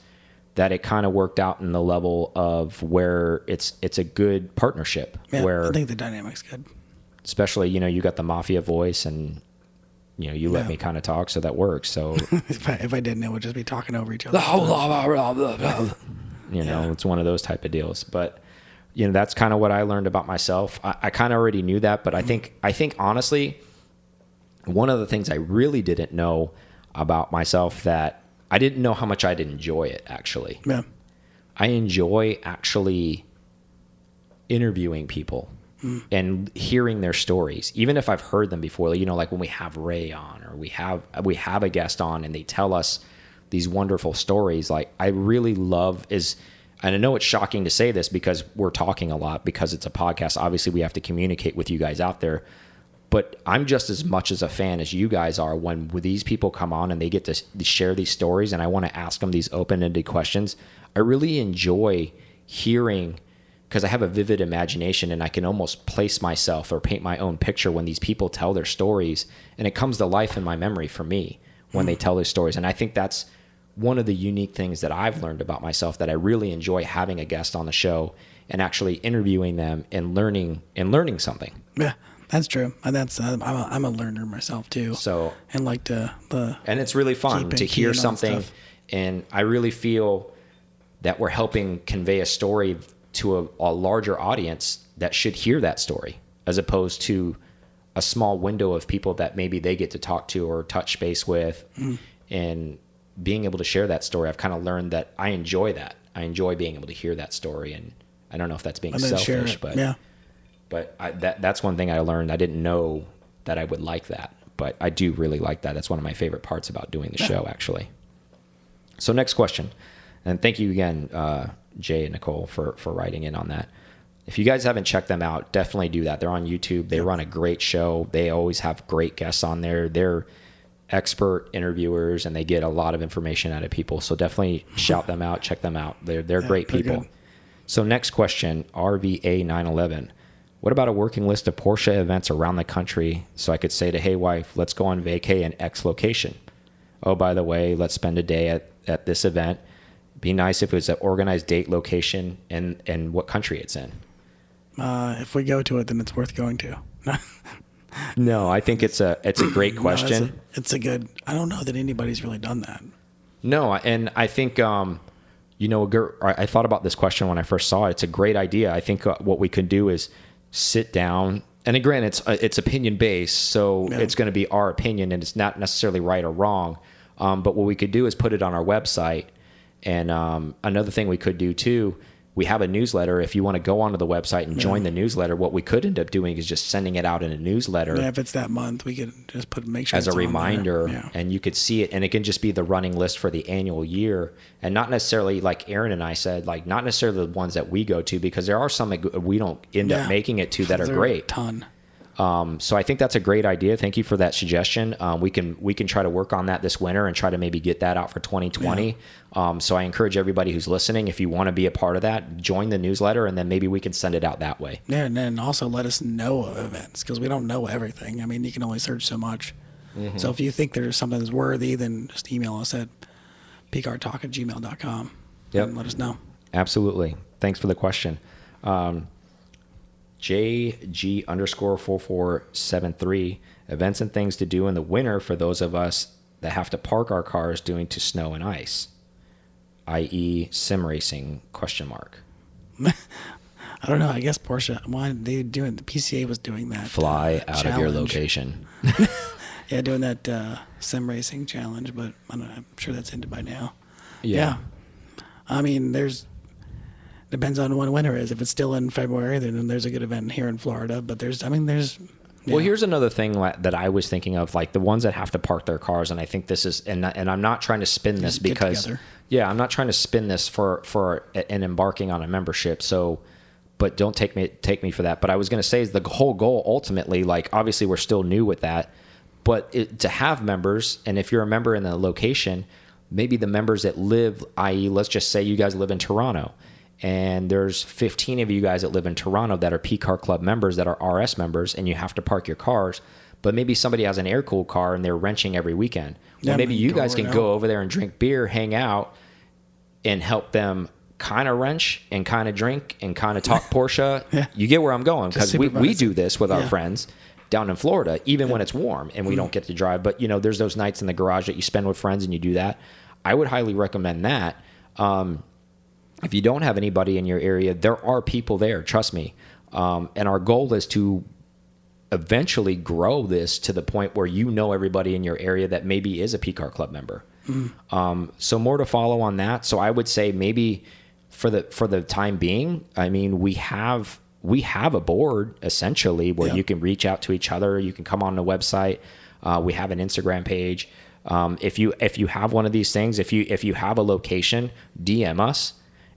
that it kind of worked out in the level of where it's a good partnership. Yeah, where I think the dynamic's good. Especially, you got the Mafia voice, and you let me kind of talk, so that works. So if I didn't, it would just be talking over each other. It's one of those type of deals. But that's kind of what I learned about myself. I kind of already knew that, but I think honestly, one of the things I really didn't know about myself, that I didn't know how much I'd enjoy it, actually. Yeah. I enjoy actually interviewing people and hearing their stories, even if I've heard them before. Like when we have Ray on, or we have a guest on, and they tell us these wonderful stories. Like, I really love and I know it's shocking to say this because we're talking a lot, because it's a podcast. Obviously, we have to communicate with you guys out there. But I'm just as much as a fan as you guys are when these people come on and they get to share these stories, and I want to ask them these open-ended questions. I really enjoy hearing, because I have a vivid imagination and I can almost place myself or paint my own picture when these people tell their stories, and it comes to life in my memory for me when they tell their stories. And I think that's one of the unique things that I've learned about myself, that I really enjoy having a guest on the show and actually interviewing them and learning something. Yeah. That's true. And I'm a learner myself too. So, and like and it's really fun to hear something, and I really feel that we're helping convey a story to a larger audience that should hear that story, as opposed to a small window of people that maybe they get to talk to or touch base with. And being able to share that story, I've kind of learned that I enjoy that. I enjoy being able to hear that story, and I don't know if that's being selfish, but yeah. But that's one thing I learned. I didn't know that I would like that, but I do really like that. That's one of my favorite parts about doing the show, actually. So next question, and thank you again, Jay and Nicole, for writing in on that. If you guys haven't checked them out, definitely do that. They're on YouTube. They run a great show. They always have great guests on there. They're expert interviewers, and they get a lot of information out of people. So definitely shout them out, check them out. They're great people. Good. So next question, RVA911. What about a working list of Porsche events around the country, so I could say to, hey, wife, let's go on vacay in X location. Oh, by the way, let's spend a day at this event. Be nice if it was an organized date, location, and what country it's in. If we go to it, then it's worth going to. No, I think it's a great question. No, it's a good. I don't know that anybody's really done that. No, and I think I thought about this question when I first saw it. It's a great idea. I think what we could do is sit down, and again, it's opinion based, so it's going to be our opinion, and it's not necessarily right or wrong. But what we could do is put it on our website. And another thing we could do too, we have a newsletter. If you want to go onto the website and join the newsletter, what we could end up doing is just sending it out in a newsletter. Yeah, if it's that month, we could just make sure as a reminder, and you could see it, and it can just be the running list for the annual year, and not necessarily, like Aaron and I said, like not necessarily the ones that we go to, because there are some that we don't end up making it to that are great. A ton. So I think that's a great idea. Thank you for that suggestion. We can try to work on that this winter and try to maybe get that out for 2020. So I encourage everybody who's listening, if you want to be a part of that, join the newsletter, and then maybe we can send it out that way. Yeah, and then also let us know of events, because we don't know everything. I mean, you can only search so much. Mm-hmm. So if you think there's something that's worthy, then just email us at pcartalk@gmail.com. Yep. And let us know. Absolutely. Thanks for the question. JG_4473, events and things to do in the winter for those of us that have to park our cars due to snow and ice, i.e. sim racing, ? I don't know. I guess Porsche, the PCA was doing that. Fly out challenge. of your location. Yeah, doing that sim racing challenge, but I don't know, I'm sure that's ended by now. Yeah. I mean, depends on when winter is. If it's still in February, then there's a good event here in Florida. But there's. Well, here's another thing that I was thinking of, like the ones that have to park their cars, and I think this is, and I'm not trying to spin this because, I'm not trying to spin this for an embarking on a membership. So, but don't take me for that. But I was going to say is the whole goal ultimately, like obviously we're still new with that, but to have members, and if you're a member in the location, maybe the members that live, i.e., let's just say you guys live in Toronto. And there's 15 of you guys that live in Toronto that are P-Car Club members, that are RS members, and you have to park your cars. But maybe somebody has an air-cooled car and they're wrenching every weekend. Well, maybe you guys can go over there and drink beer, hang out, and help them kind of wrench and kind of drink and kind of talk Porsche. You get where I'm going, because we do this with our friends. down in Florida, even when it's warm and we don't get to drive. But, there's those nights in the garage that you spend with friends and you do that. I would highly recommend that. If you don't have anybody in your area, there are people there, trust me. And our goal is to eventually grow this to the point where everybody in your area that maybe is a PCAR Club member. So more to follow on that. So I would say maybe for the time being, I mean, we have a board essentially where you can reach out to each other. You can come on the website. We have an Instagram page. If you have one of these things, if you have a location, DM us.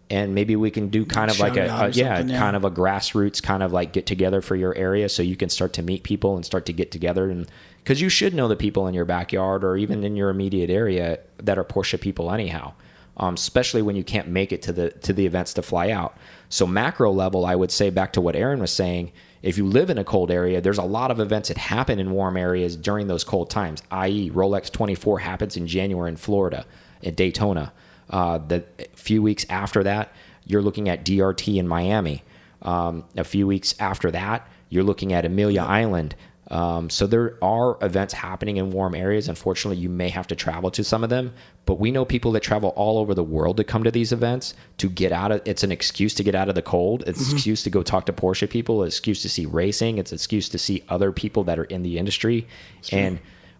And maybe we can do kind of like kind of a grassroots kind of like get together for your area, so you can start to meet people and start to get together. And because you should know the people in your backyard or even in your immediate area that are Porsche people anyhow, especially when you can't make it to the events to fly out. So macro level, I would say back to what Aaron was saying, if you live in a cold area, there's a lot of events that happen in warm areas during those cold times, i.e. Rolex 24 happens in January in Florida, at Daytona. The few weeks after that, you're looking at DRT in Miami. A few weeks after that, you're looking at Amelia Island. So there are events happening in warm areas. Unfortunately, you may have to travel to some of them, but we know people that travel all over the world to come to these events to get out of. It's an excuse to get out of the cold. It's an excuse to go talk to Porsche people. It's an excuse to see racing. It's an excuse to see other people that are in the industry. Sure. And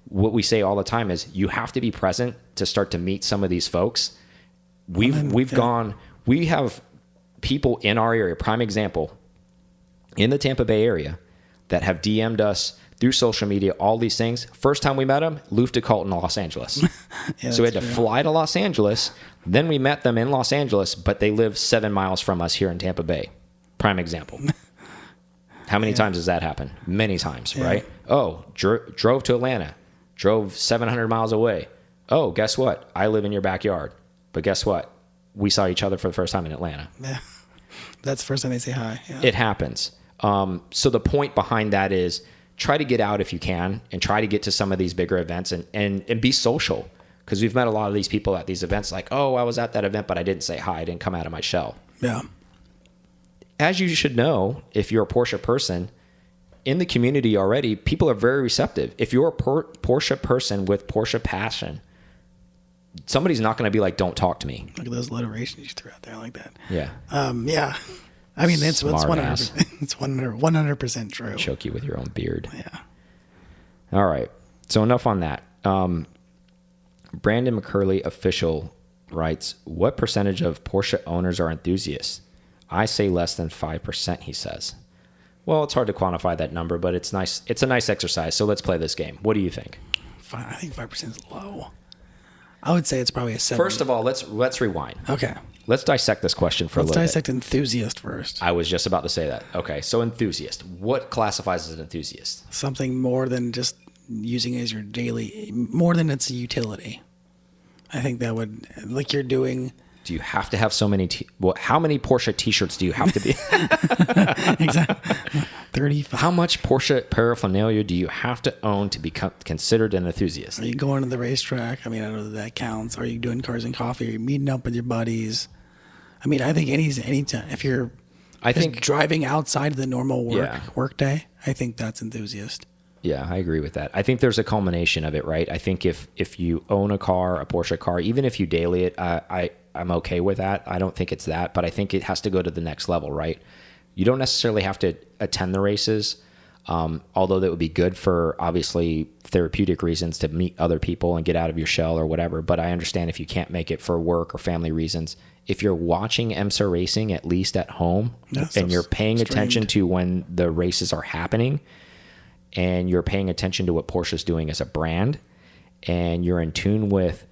what we say all the time is you have to be present to start to meet some of these folks. We have people in our area, prime example, in the Tampa Bay area that have DM'd us through social media, all these things. First time we met them, Lufta Colton, Los Angeles. So we had to fly to Los Angeles. Then we met them in Los Angeles, but they live 7 miles from us here in Tampa Bay. Prime example. How many times does that happen? Many times, right? Oh, drove to Atlanta, drove 700 miles away. Oh, guess what? I live in your backyard. But guess what? We saw each other for the first time in Atlanta. Yeah. That's the first time they say hi. Yeah. It happens. So the point behind that is try to get out if you can and try to get to some of these bigger events and be social. Because we've met a lot of these people at these events like, oh, I was at that event, but I didn't say hi. I didn't come out of my shell. Yeah. As you should know, if you're a Porsche person, in the community already, people are very receptive. If you're a Porsche person with Porsche passion, somebody's not going to be like, don't talk to me. Look at those alliterations you threw out there like that. Yeah. Yeah. I mean, it's 100%, it's 100% true. Choke you with your own beard. Yeah. All right. So enough on that. Brandon McCurley official writes, what percentage of Porsche owners are enthusiasts? I say less than 5%, he says. Well, it's hard to quantify that number, but it's nice. It's a nice exercise. So let's play this game. What do you think? I think 5% is low. I would say it's probably a 7. First of all, let's rewind. Okay. Let's dissect this question for a little bit. Let's dissect enthusiast first. I was just about to say that. Okay, so enthusiast. What classifies as an enthusiast? Something more than just using it as your daily, more than it's a utility. I think that would, like you're doing. Do you have to have so many? How many Porsche T-shirts do you have to be? Exactly. 35. How much Porsche paraphernalia do you have to own to become considered an enthusiast? Are you going to the racetrack? I mean, I don't know that counts. Are you doing cars and coffee? Are you meeting up with your buddies? I mean, I think any time if you're, driving outside of the normal work day, I think that's enthusiast. Yeah, I agree with that. I think there's a culmination of it, right? I think if you own a car, a Porsche car, even if you daily it, I'm okay with that. I don't think it's that, but I think it has to go to the next level, right? You don't necessarily have to attend the races, although that would be good for obviously therapeutic reasons to meet other people and get out of your shell or whatever. But I understand if you can't make it for work or family reasons. If you're watching IMSA racing, at least at home, and you're paying attention to when the races are happening, and you're paying attention to what Porsche's doing as a brand, and you're in tune with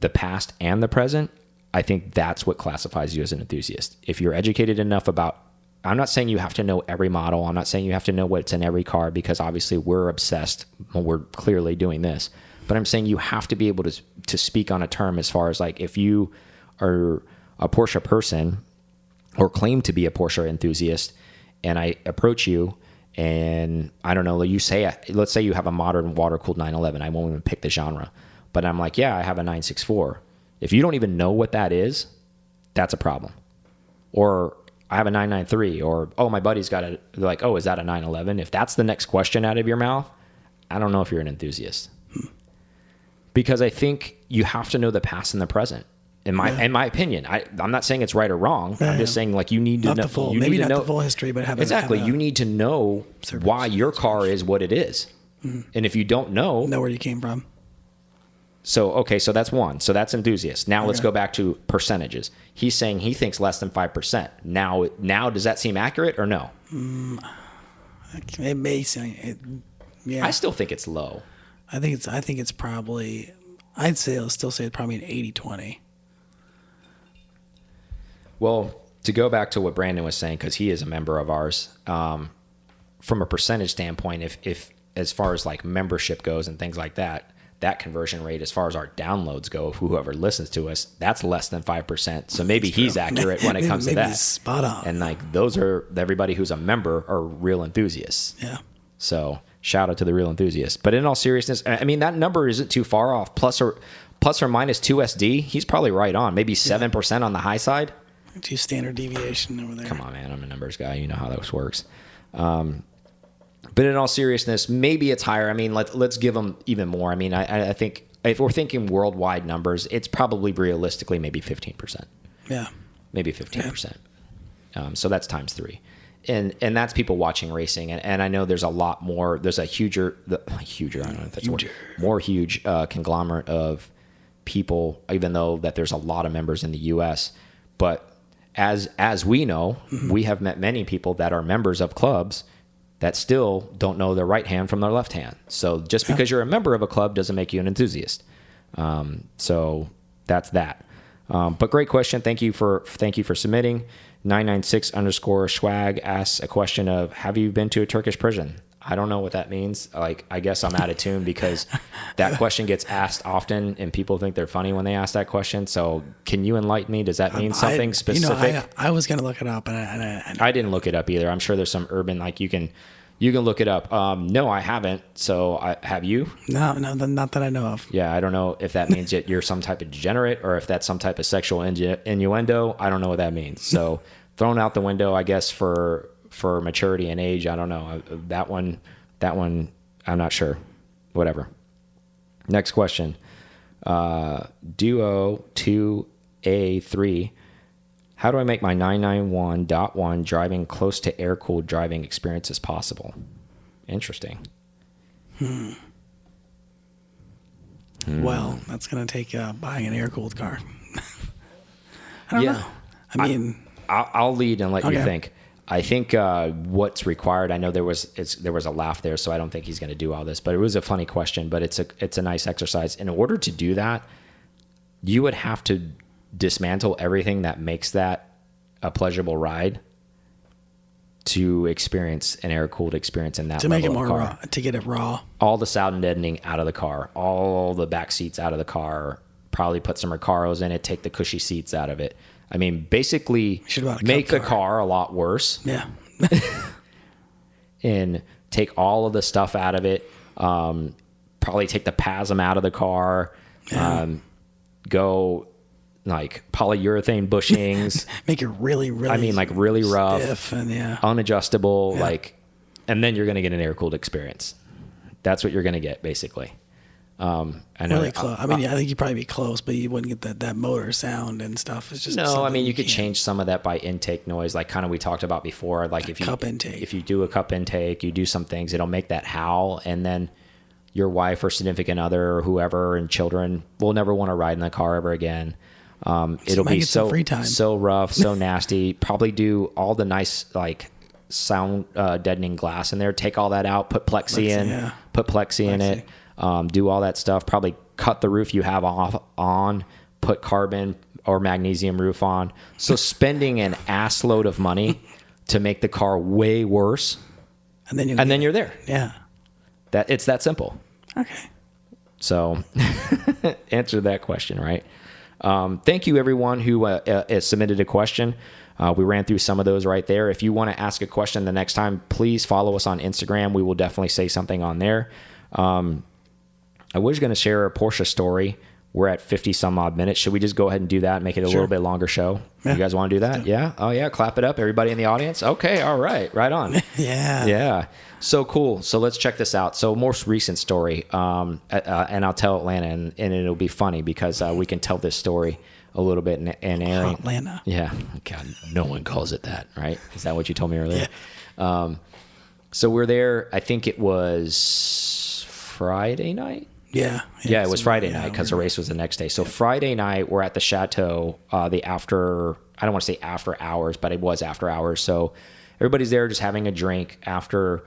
the past and the present, I think that's what classifies you as an enthusiast. If you're educated enough about, I'm not saying you have to know every model. I'm not saying you have to know what's in every car, because obviously we're obsessed when we're clearly doing this. But I'm saying you have to be able to speak on a term as far as like if you are a Porsche person or claim to be a Porsche enthusiast, and I approach you and I don't know, you say, let's say you have a modern water-cooled 911. I won't even pick the genre, but I'm like, yeah, I have a 964. If you don't even know what that is, that's a problem. Or I have a 993, or, oh, my buddy's got a, like, oh, is that a 911? If that's the next question out of your mouth, I don't know if you're an enthusiast. Because I think you have to know the past and the present. In my opinion, I'm not saying it's right or wrong. I'm just saying, like, you need to know. The full, maybe not the full history, but exactly. You need to know why your car is what it is. And if you don't know where you came from. So, okay, so that's one. So that's enthusiast. Now let's go back to percentages. He's saying he thinks less than 5%. Now does that seem accurate or no? It may seem, yeah. I still think it's low. I think it's probably, I'll still say it's probably an 80-20. Well, to go back to what Brandon was saying, because he is a member of ours, from a percentage standpoint, if as far as like membership goes and things like that, that conversion rate, as far as our downloads go, whoever listens to us, that's less than 5%. So maybe he's accurate when it comes to that. He's spot on. And like those are everybody who's a member are real enthusiasts. Yeah. So shout out to the real enthusiasts. But in all seriousness, I mean, that number isn't too far off. Plus or minus 2 SD, he's probably right on. Maybe 7% on the high side. 2 standard deviation over there. Come on, man. I'm a numbers guy. You know how this works. But in all seriousness, maybe it's higher. I mean, let's give them even more. I mean, I think if we're thinking worldwide numbers, it's probably realistically maybe 15%. Yeah. Maybe 15%. Yeah. So that's times 3. And that's people watching racing. And I know there's a lot more. There's a huger, I don't know if that's more huge conglomerate of people, even though that there's a lot of members in the U.S. But as we know, we have met many people that are members of clubs that still don't know their right hand from their left hand. So just because you're a member of a club doesn't make you an enthusiast. So that's that. But great question. Thank you for submitting. 996_swag asks a question of, have you been to a Turkish prison? I don't know what that means. Like, I guess I'm out of tune because that question gets asked often and people think they're funny when they ask that question. So can you enlighten me? Does that mean something specific? I was going to look it up and I didn't look it up either. I'm sure there's some urban, like you can look it up. No, I haven't. So have you? No, not that I know of. Yeah. I don't know if that means that you're some type of degenerate or if that's some type of sexual innuendo. I don't know what that means. So thrown out the window, I guess, for maturity and age. I don't know. That one, I'm not sure. Whatever. Next question. Duo 2A3. How do I make my 991.1 driving close to air-cooled driving experiences possible? Interesting. Well, that's going to take buying an air-cooled car. I don't know. I mean... I'll lead and let you think. I think what's required. I know there was a laugh there, so I don't think he's going to do all this. But it was a funny question. But it's a nice exercise. In order to do that, you would have to dismantle everything that makes that a pleasurable ride to experience an air-cooled experience in that to level make it of more car. raw, to get it raw. All the sound deadening out of the car, all the back seats out of the car. Probably put some Recaros in it. Take the cushy seats out of it. I mean, basically make the car a lot worse. Yeah. And take all of the stuff out of it. Probably take the PASM out of the car. Yeah. Go like polyurethane bushings. Make it really, really. I mean, like really rough, stiff and unadjustable. Like, and then you're going to get an air-cooled experience. That's what you're going to get, basically. I know. Really close. I think you'd probably be close, but you wouldn't get that motor sound and stuff. It's just no. I mean, you could change some of that by intake noise, like kind of we talked about before. Like if you do a cup intake, you do some things, it'll make that howl, and then your wife or significant other or whoever and children will never want to ride in the car ever again. It'll be so rough, so nasty. Probably do all the nice like sound deadening glass in there. Take all that out. Put plexi in. Yeah. Put plexi in it. Do all that stuff. Probably cut the roof you have on. Put carbon or magnesium roof on. So spending an ass load of money to make the car way worse, and then you're there. Yeah, it's that simple. Okay. So answer that question, right? Thank you, everyone who submitted a question. We ran through some of those right there. If you want to ask a question the next time, please follow us on Instagram. We will definitely say something on there. I was going to share a Porsche story We're at 50 some odd minutes. Should we just go ahead and do that and make it a little bit longer show? Yeah. You guys want to do that? Yeah. Oh yeah. Clap it up. Everybody in the audience. Okay. All right. Right on. Yeah. Yeah. So cool. So let's check this out. So most recent story, and I'll tell Atlanta, and it'll be funny because we can tell this story a little bit and airing. Atlanta. Yeah. God, no one calls it that, right? Is that what you told me earlier? Yeah. So we're there. I think it was Friday night. Yeah. Yeah, it was Friday night because the race was the next day. So Friday night, we're at the Chateau. I don't want to say after hours, but it was after hours. So everybody's there just having a drink after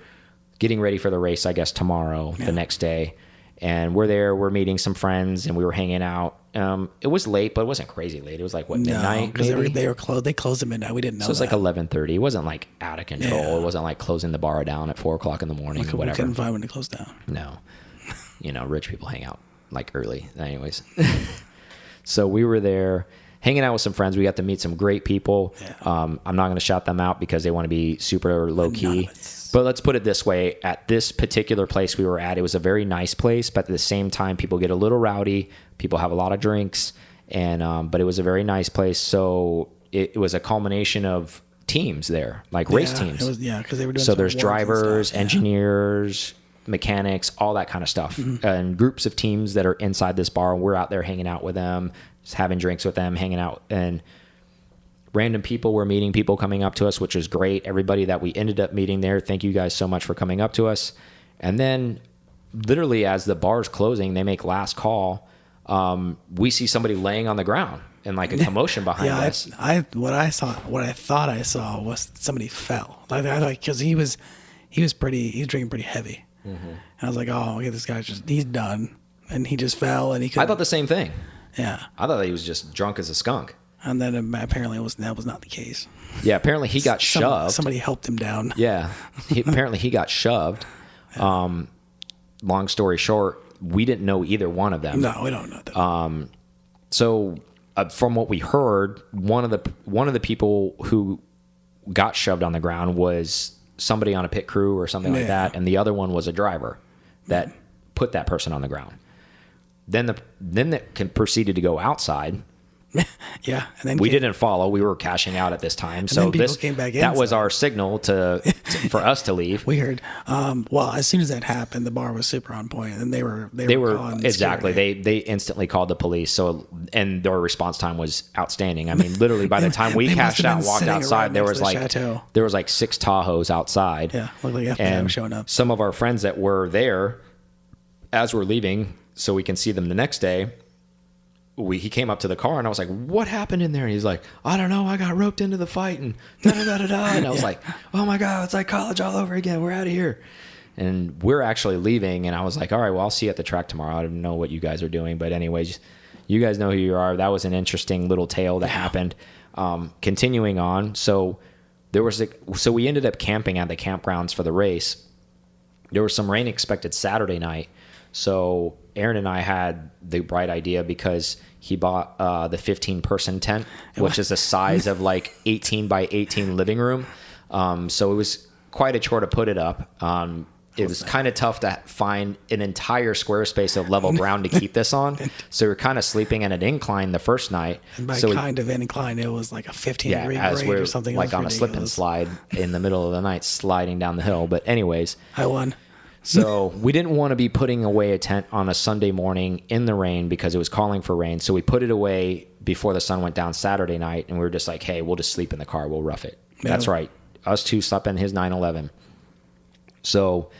getting ready for the race, I guess, tomorrow, the next day. And we're there. We're meeting some friends, and we were hanging out. It was late, but it wasn't crazy late. It was like, what, midnight? Because they were closed. They closed at midnight. We didn't know. So it was that. like 11:30. It wasn't like out of control. Yeah. It wasn't like closing the bar down at 4 o'clock in the morning or whatever. We couldn't find when to close down. No. Rich people hang out like early. Anyways. So we were there hanging out with some friends. We got to meet some great people. Yeah. I'm not going to shout them out because they want to be super low key. Anonymous. But let's put it this way. At this particular place we were at, it was a very nice place, but at the same time, people get a little rowdy. People have a lot of drinks, and but it was a very nice place. So it was a culmination of teams there, like race teams. It was, because they were doing So some there's awards and drivers, stuff. Yeah. engineers, mechanics, all that kind of stuff, and groups of teams that are inside this bar. And we're out there hanging out with them, just having drinks with them, hanging out, and random people were meeting, people coming up to us, which was great. Everybody that we ended up meeting there, thank you guys so much for coming up to us. And then literally as the bar's closing, they make last call. We see somebody laying on the ground and like a commotion behind us. What I thought I saw was somebody fell. Because he was drinking pretty heavy. Mm-hmm. And I was like, oh, okay, this guy's he's done. And he just fell and he could. I thought the same thing. Yeah. I thought he was just drunk as a skunk. And then apparently that was not the case. Yeah, apparently he got shoved. Somebody helped him down. Yeah, apparently he got shoved. Long story short, we didn't know either one of them. No, we don't know that. So from what we heard, one of the people who got shoved on the ground was somebody on a pit crew or something like that, and the other one was a driver that put that person on the ground. Then that proceeded to go outside. Yeah, and then we didn't follow. We were cashing out at this time, so then people came back that was inside. our signal for us to leave. Weird. Well, as soon as that happened, the bar was super on point, and they were exactly. They instantly called the police. So and their response time was outstanding. I mean, literally by the time we cashed out, and walked outside, there was like 6 Tahoes outside. Yeah, looked like FBI was showing up. Some of our friends that were there as we're leaving, so we can see them the next day. He came up to the car and I was like, what happened in there? And he's like, I don't know. I got roped into the fight and da-da-da-da-da. And I was like, oh my God, it's like college all over again. We're out of here. And we're actually leaving. And I was like, all right, well, I'll see you at the track tomorrow. I don't know what you guys are doing. But anyways, you guys know who you are. That was an interesting little tale that happened. Continuing on. So we ended up camping at the campgrounds for the race. There was some rain expected Saturday night. So Aaron and I had the bright idea because he bought the 15-person tent, which is the size of like 18 by 18 living room. So it was quite a chore to put it up. It was kind of tough to find an entire square space of level ground to keep this on. So we were kind of sleeping at an incline the first night. And by of an incline, it was like a 15-degree grade or something. Like on a slip and slide in the middle of the night, sliding down the hill. But anyways. I won. So we didn't want to be putting away a tent on a Sunday morning in the rain because it was calling for rain. So we put it away before the sun went down Saturday night, and we were just like, hey, we'll just sleep in the car. We'll rough it. Yeah. That's right. Us two slept in his 911. So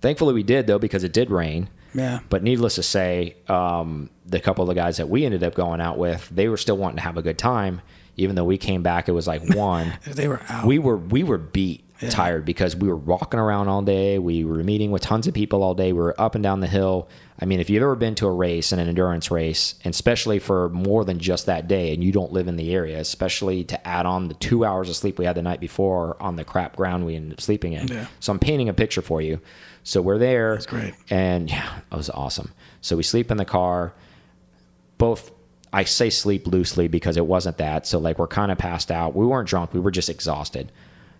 thankfully we did, though, because it did rain. Yeah. But needless to say, the couple of the guys that we ended up going out with, they were still wanting to have a good time. Even though we came back, it was like 1. They were out. We were beat. Yeah. Tired because we were walking around all day. We were meeting with tons of people all day. We were up and down the hill. I mean, if you've ever been to a race, an endurance race, and especially for more than just that day, and you don't live in the area, especially to add on the 2 hours of sleep we had the night before on the crap ground we ended up sleeping in. Yeah. So I'm painting a picture for you. So we're there. That's great. And yeah, it was awesome. So we sleep in the car. I say sleep loosely because it wasn't that. So like we're kind of passed out. We weren't drunk. We were just exhausted.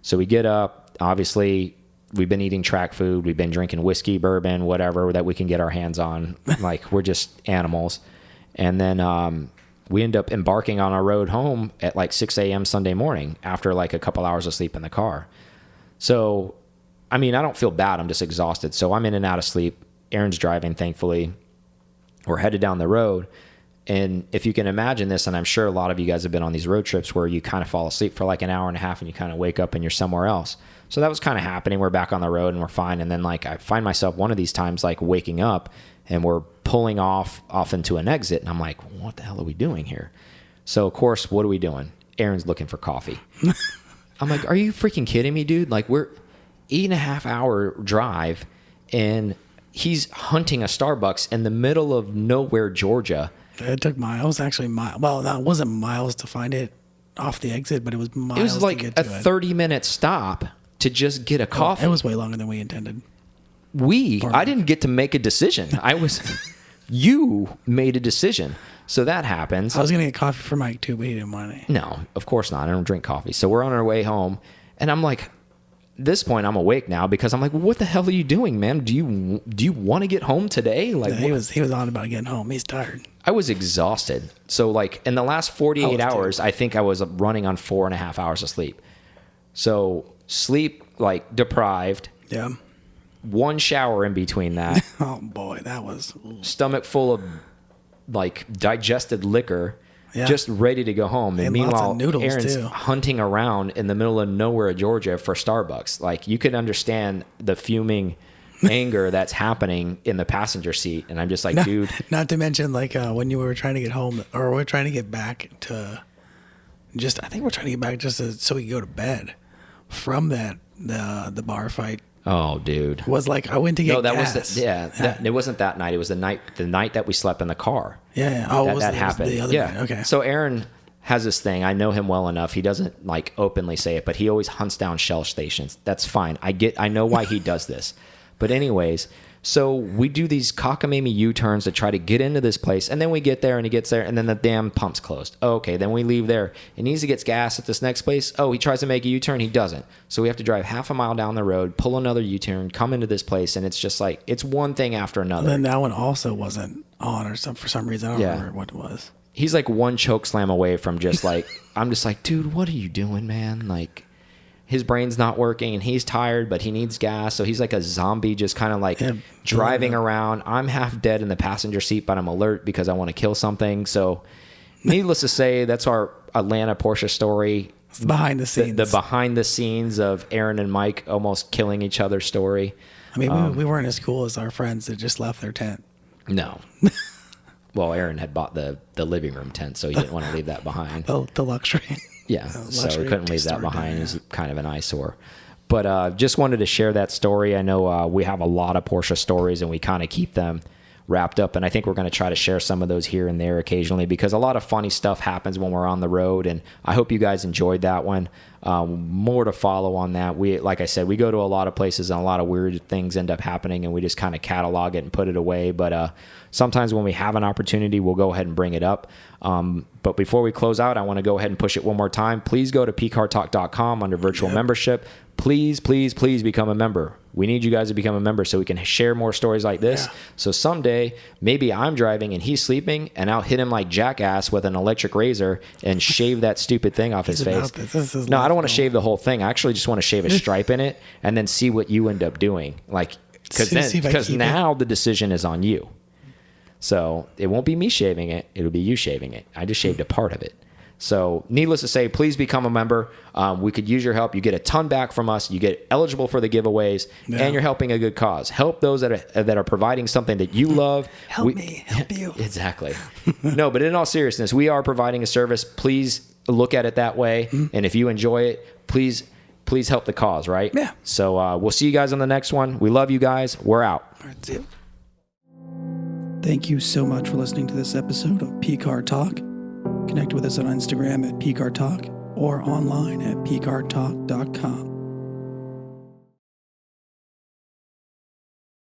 So we get up. Obviously, we've been eating track food. We've been drinking whiskey, bourbon, whatever that we can get our hands on. Like, we're just animals. And then we end up embarking on our road home at like 6 a.m. Sunday morning after like a couple hours of sleep in the car. So, I mean, I don't feel bad. I'm just exhausted. So I'm in and out of sleep. Aaron's driving, thankfully. We're headed down the road. And if you can imagine this, and I'm sure a lot of you guys have been on these road trips where you kind of fall asleep for like an hour and a half and you kind of wake up and you're somewhere else. So that was kind of happening. We're back on the road and we're fine. And then like I find myself one of these times like waking up and we're pulling off into an exit. And I'm like, what the hell are we doing here? So of course, what are we doing? Aaron's looking for coffee. I'm like, are you freaking kidding me, dude? Like we're 8.5 hour drive and he's hunting a Starbucks in the middle of nowhere, Georgia. It took miles, actually. Well, that wasn't miles to find it off the exit, but it was miles. It was like to get to a it. 30-minute stop to just get a coffee. It was way longer than we intended. I didn't get to make a decision. You made a decision. So that happens. I was going to get coffee for Mike too, but he didn't want any. No, of course not. I don't drink coffee. So we're on our way home and I'm like, at this point I'm awake now because I'm like, what the hell are you doing, man? Do you want to get home today? Like Yeah, he was on about getting home. He's tired. I was exhausted. So like in the last 48 hours, I think I was running on 4.5 hours of sleep. So sleep like deprived. Yeah. One shower in between that. Oh boy, that was Stomach full of like digested liquor. Yeah. Just ready to go home. And lots of meanwhile, noodles, Aaron's too. hunting around in the middle of nowhere, Georgia for Starbucks. Like you could understand the fuming anger that's happening in the passenger seat. And I'm just like, dude. Not to mention like when you were trying to get home or we're trying to get back to I think we're trying to get back so we could go to bed from the bar fight. Oh, dude. Was like I went to get gas. gas. It wasn't that night. It was the night that we slept in the car. Yeah. Oh, that happened. The other night. Okay. So Aaron has this thing. I know him well enough. He doesn't like openly say it, but he always hunts down Shell stations. That's fine. I know why he does this. But anyways, so we do these cockamamie U-turns to try to get into this place, and then we get there, and he gets there, and then the damn pump's closed. Okay, then we leave there. He needs to get gas at this next place. Oh, he tries to make a U-turn. He doesn't. So we have to drive half a mile down the road, pull another U-turn, come into this place, and it's just like, it's one thing after another. And then that one also wasn't on for some reason. I don't remember what it was. He's like one choke slam away from just like, I'm just like, dude, what are you doing, man? Like, his brain's not working and he's tired, but he needs gas. So he's like a zombie, just kind of like driving around. I'm half dead in the passenger seat, but I'm alert because I want to kill something. So needless to say, that's our Atlanta Porsche story. It's behind the scenes. The behind the scenes of Aaron and Mike almost killing each other story. I mean, we weren't as cool as our friends that just left their tent. No. Well, Aaron had bought the living room tent, so he didn't want to leave that behind. The luxury. Yeah, so we couldn't leave that behind. It was kind of an eyesore. But just wanted to share that story. I know we have a lot of Porsche stories, and we kind of keep them wrapped up. And I think we're going to try to share some of those here and there occasionally because a lot of funny stuff happens when we're on the road. And I hope you guys enjoyed that one. More to follow on that. Like I said, we go to a lot of places and a lot of weird things end up happening, and we just kind of catalog it and put it away. But sometimes when we have an opportunity, we'll go ahead and bring it up. But before we close out, I want to go ahead and push it one more time. Please go to pcartalk.com under virtual membership. Please, please, please become a member. We need you guys to become a member so we can share more stories like this. Yeah. So someday, maybe I'm driving and he's sleeping, and I'll hit him like jackass with an electric razor and shave that stupid thing off his face. No, I don't want to shave the whole thing. I actually just want to shave a stripe in it and then see what you end up doing. Like, because now the decision is on you. So it won't be me shaving it. It'll be you shaving it. I just shaved a part of it. So needless to say, please become a member. We could use your help. You get a ton back from us. You get eligible for the giveaways, and you're helping a good cause. Help those that are providing something that you love. Help me, help you. Exactly. No, but in all seriousness, we are providing a service. Please look at it that way. And if you enjoy it, please help the cause, right? Yeah. So we'll see you guys on the next one. We love you guys. We're out. All right, see you. Thank you so much for listening to this episode of PCAR Talk. Connect with us on Instagram at PCAR Talk or online at pcartalk.com.